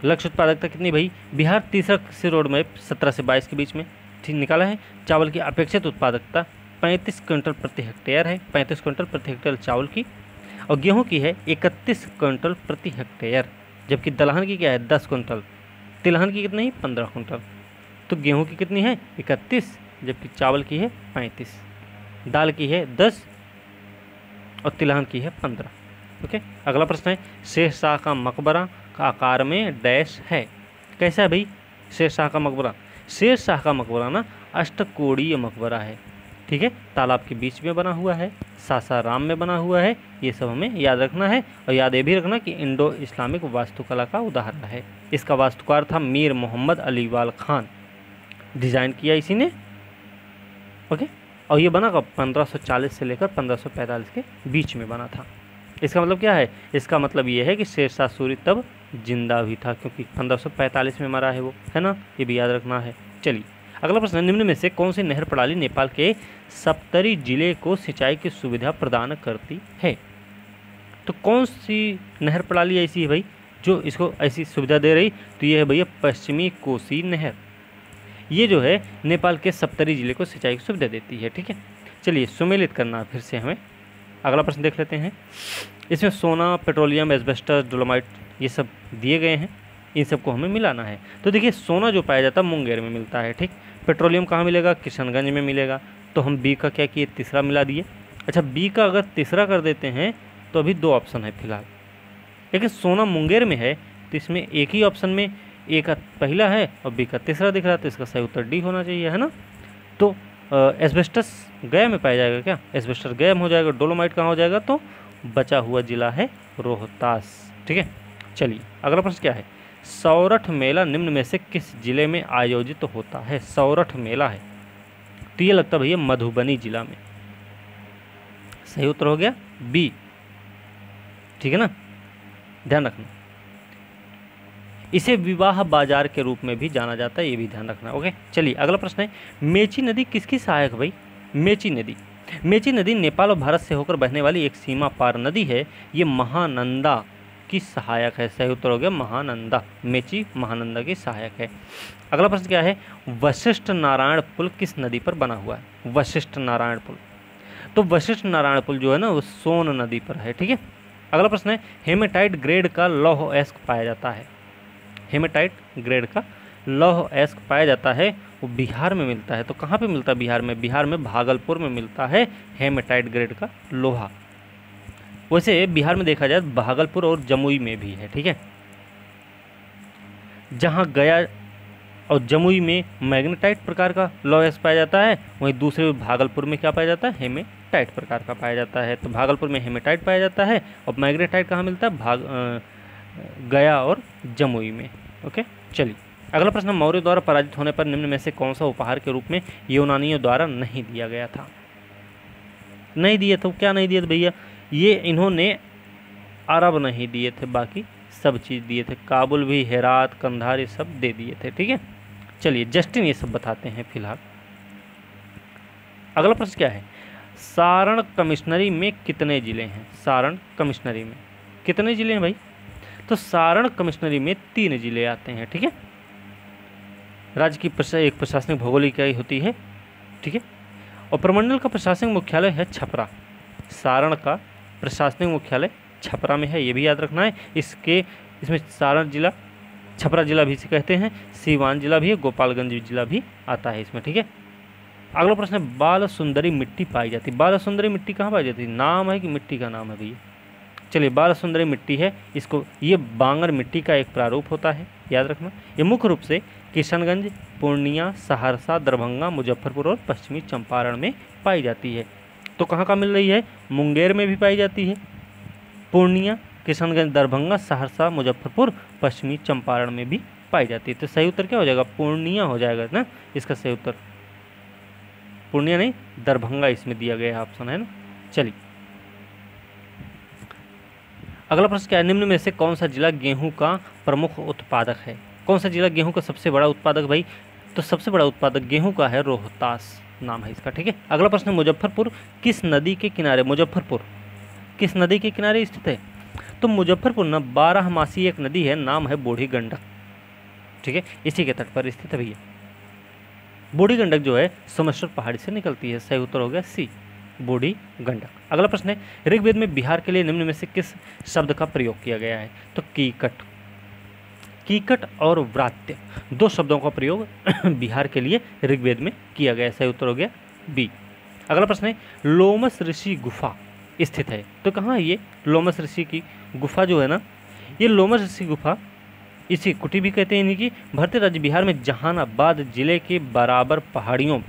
लक्ष्य उत्पादकता कितनी भाई? बिहार तीसरा कृषि रोड मैप 17 से 22 के बीच में ठीक निकाला है। चावल की अपेक्षित उत्पादकता 35 क्विंटल प्रति हेक्टेयर है, 35 क्विंटल प्रति हेक्टेयर चावल की, और गेहूं की है 31 क्विंटल प्रति हेक्टेयर, जबकि दलहन की क्या है? 10 क्विंटल। तिलहन की कितनी है? 15 क्विंटल। तो गेहूं की कितनी है? 31, जबकि चावल की है 35, दाल की है 10 और तिलहन की है 15। ओके, अगला प्रश्न है शेरशाह का मकबरा का आकार में डैश है? कैसा है भाई शेरशाह का मकबरा? शेरशाह का मकबरा ना अष्टकोणीय मकबरा है। ठीक है, तालाब के बीच में बना हुआ है, सासाराम में बना हुआ है। ये सब हमें याद रखना है, और याद ये भी रखना कि इंडो इस्लामिक वास्तुकला का उदाहरण है। इसका वास्तुकार था मीर मोहम्मद अलीवाल खान, डिज़ाइन किया इसी ने। ओके, और ये बना कब? 1540 से लेकर 1545 के बीच में बना था। इसका मतलब क्या है? इसका मतलब ये है कि शेरशाह सूरी तब जिंदा भी था, क्योंकि 1545 में मरा है वो, है ना? ये भी याद रखना है। चलिए अगला प्रश्न, निम्न में से कौन सी नहर प्रणाली नेपाल के सप्तरी जिले को सिंचाई की सुविधा प्रदान करती है? तो कौन सी नहर प्रणाली ऐसी है भाई जो इसको ऐसी सुविधा दे रही? तो ये है भैया पश्चिमी कोसी नहर। ये जो है नेपाल के सप्तरी जिले को सिंचाई की सुविधा देती है। ठीक है, चलिए सुमेलित करना फिर से हमें। अगला प्रश्न देख लेते हैं। इसमें सोना, पेट्रोलियम, एस्बेस्टस, डोलोमाइट ये सब दिए गए हैं, इन सबको हमें मिलाना है। तो देखिए सोना जो पाया जाता है मुंगेर में मिलता है। ठीक, पेट्रोलियम कहाँ मिलेगा? किशनगंज में मिलेगा। तो हम बी का क्या किए? तीसरा मिला दिए। अच्छा, बी का अगर तीसरा कर देते हैं तो अभी 2 ऑप्शन है फिलहाल, लेकिन सोना मुंगेर में है तो इसमें एक ही ऑप्शन में ए का पहला है और बी का तीसरा दिख रहा है, तो इसका सही उत्तर डी होना चाहिए, है ना। तो एस्बेस्टस गया में पाया जाएगा क्या? एस्बेस्टस गया में हो जाएगा। डोलोमाइट कहाँ हो जाएगा? तो बचा हुआ जिला है रोहतास। ठीक है, चलिए अगला प्रश्न क्या है? सौरठ मेला निम्न में से किस जिले में आयोजित होता है? सौरठ मेला है तो ये लगता है भैया मधुबनी जिला में। सही उत्तर हो गया बी। ठीक है ना, ध्यान रखना। इसे विवाह बाजार के रूप में भी जाना जाता है, ये भी ध्यान रखना। ओके, चलिए अगला प्रश्न है, मेची नदी किसकी सहायक है भाई? मेची नदी नेपाल और भारत से होकर बहने वाली एक सीमा पार नदी है। ये महानंदा की सहायक है। सही उत्तर हो गया महानंदा। मेची महानंदा की सहायक है। अगला प्रश्न क्या है? वशिष्ठ नारायण पुल किस नदी पर बना हुआ है? वशिष्ठ नारायण पुल, तो वशिष्ठ नारायण पुल जो है ना वो सोन नदी पर है। ठीक है, अगला प्रश्न है, हेमेटाइट ग्रेड का लौह अयस्क पाया जाता है। हेमेटाइट ग्रेड का लौह अयस्क पाया जाता है, वो बिहार में मिलता है। तो कहाँ पे मिलता है बिहार में? बिहार में भागलपुर में मिलता है हेमेटाइट ग्रेड का लोहा। वैसे बिहार में देखा जाए भागलपुर और जमुई में भी है। ठीक है, जहाँ गया और जमुई में मैग्नेटाइट प्रकार का लौह अयस्क पाया जाता है, वहीं दूसरे भागलपुर में क्या पाया जाता है? हेमेटाइट प्रकार का पाया जाता है। तो भागलपुर में हेमेटाइट पाया जाता है और मैग्नेटाइट कहाँ मिलता है? गया और जमुई में। ओके, चलिए अगला प्रश्न, मौर्य द्वारा पराजित होने पर निम्न में से कौन सा उपहार के रूप में यूनानियों द्वारा नहीं दिया गया था? नहीं दिए तो क्या नहीं दिए थे भैया? ये इन्होंने अरब नहीं दिए थे, बाकी सब चीज़ दिए थे। काबुल भी, हेरात, कंधार, ये सब दे दिए थे। ठीक है, चलिए जस्टिन ये सब बताते हैं फिलहाल। अगला प्रश्न क्या है? सारण कमिश्नरी में कितने जिले हैं? सारण कमिश्नरी में कितने जिले हैं भाई? तो सारण कमिश्नरी में 3 जिले आते हैं। ठीक है, राज्य की एक प्रशासनिक भौगोलिक इकाई होती है। ठीक है, और प्रमंडल का प्रशासनिक मुख्यालय है छपरा। सारण का प्रशासनिक मुख्यालय छपरा में है, ये भी याद रखना है। इसमें सारण जिला, छपरा जिला भी इसे कहते हैं, सीवान जिला भी है, गोपालगंज जिला भी आता है इसमें। ठीक है, अगला प्रश्न है, बाल सुंदरी मिट्टी पाई जाती है। बाल सुंदरी मिट्टी कहाँ पाई जाती है? नाम है कि मिट्टी का नाम है भैया? चलिए, बाल सुंदरी मिट्टी है, इसको ये बांगर मिट्टी का एक प्रारूप होता है, याद रखना। ये मुख्य रूप से किशनगंज, पूर्णिया, सहरसा, दरभंगा, मुजफ्फरपुर और पश्चिमी चंपारण में पाई जाती है। तो कहाँ कहाँ मिल रही है? मुंगेर में भी पाई जाती है, पूर्णिया, किशनगंज, दरभंगा, सहरसा, मुजफ्फरपुर, पश्चिमी चंपारण में भी पाई जाती है। तो सही उत्तर क्या हो जाएगा? पूर्णिया हो जाएगा ना इसका सही उत्तर। पूर्णिया नहीं, दरभंगा इसमें दिया गया ऑप्शन है ना। चलिए अगला प्रश्न क्या है? निम्न में से कौन सा जिला गेहूं का प्रमुख उत्पादक है? कौन सा जिला गेहूं का सबसे बड़ा उत्पादक भाई? तो सबसे बड़ा उत्पादक गेहूं का है रोहतास, नाम है इसका। ठीक है, अगला प्रश्न, मुजफ्फरपुर किस नदी के किनारे? मुजफ्फरपुर किस नदी के किनारे स्थित है? तो मुजफ्फरपुर ना 12मासी एक नदी है, नाम है बूढ़ी गंडक। ठीक है, इसी के तट पर स्थित है भैया। बूढ़ी गंडक जो है सोमेश्वर पहाड़ी से निकलती है। सही उत्तर हो गया सी, बूढ़ी गंडक। अगला प्रश्न है, ऋग्वेद में बिहार के लिए निम्न में से किस शब्द का प्रयोग किया गया है? तो कीकट और व्रात्य, 2 शब्दों का प्रयोग बिहार के लिए ऋग्वेद में किया गया है। सही उत्तर हो गया बी। अगला प्रश्न है, लोमस ऋषि गुफा स्थित है। तो कहाँ है ये लोमस ऋषि की गुफा जो है ना? ये लोमस ऋषि गुफा, इसी कुटी भी कहते हैं इन्हीं की, भारतीय राज्य बिहार में जहानाबाद जिले के बराबर पहाड़ियों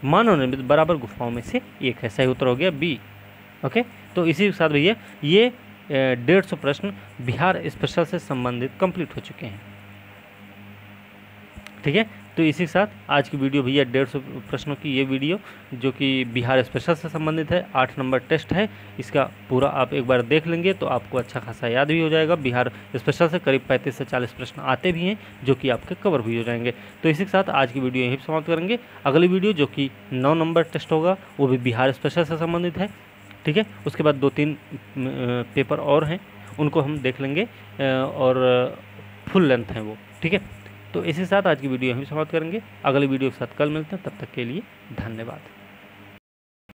मानव निर्मित बराबर गुफाओं में से एक है। सही उत्तर हो गया बी। ओके, तो इसी के साथ भैया ये 150 प्रश्न बिहार स्पेशल से संबंधित कंप्लीट हो चुके हैं। ठीक है, तो इसी के साथ आज की वीडियो भैया 150 प्रश्नों की ये वीडियो जो कि बिहार स्पेशल से संबंधित है, 8 नंबर टेस्ट है, इसका पूरा आप एक बार देख लेंगे तो आपको अच्छा खासा याद भी हो जाएगा। बिहार स्पेशल से करीब 35 से 40 प्रश्न आते भी हैं जो कि आपके कवर भी हो जाएंगे। तो इसी के साथ आज की वीडियो यहीं समाप्त करेंगे। अगली वीडियो जो कि 9 नंबर टेस्ट होगा वो भी बिहार स्पेशल से संबंधित है। ठीक है, उसके बाद 2-3 पेपर और हैं, उनको हम देख लेंगे और फुल लेंथ हैं वो। ठीक है, तो इसी के साथ आज की वीडियो हम समाप्त करेंगे। अगली वीडियो के साथ कल मिलते हैं, तब तक के लिए धन्यवाद।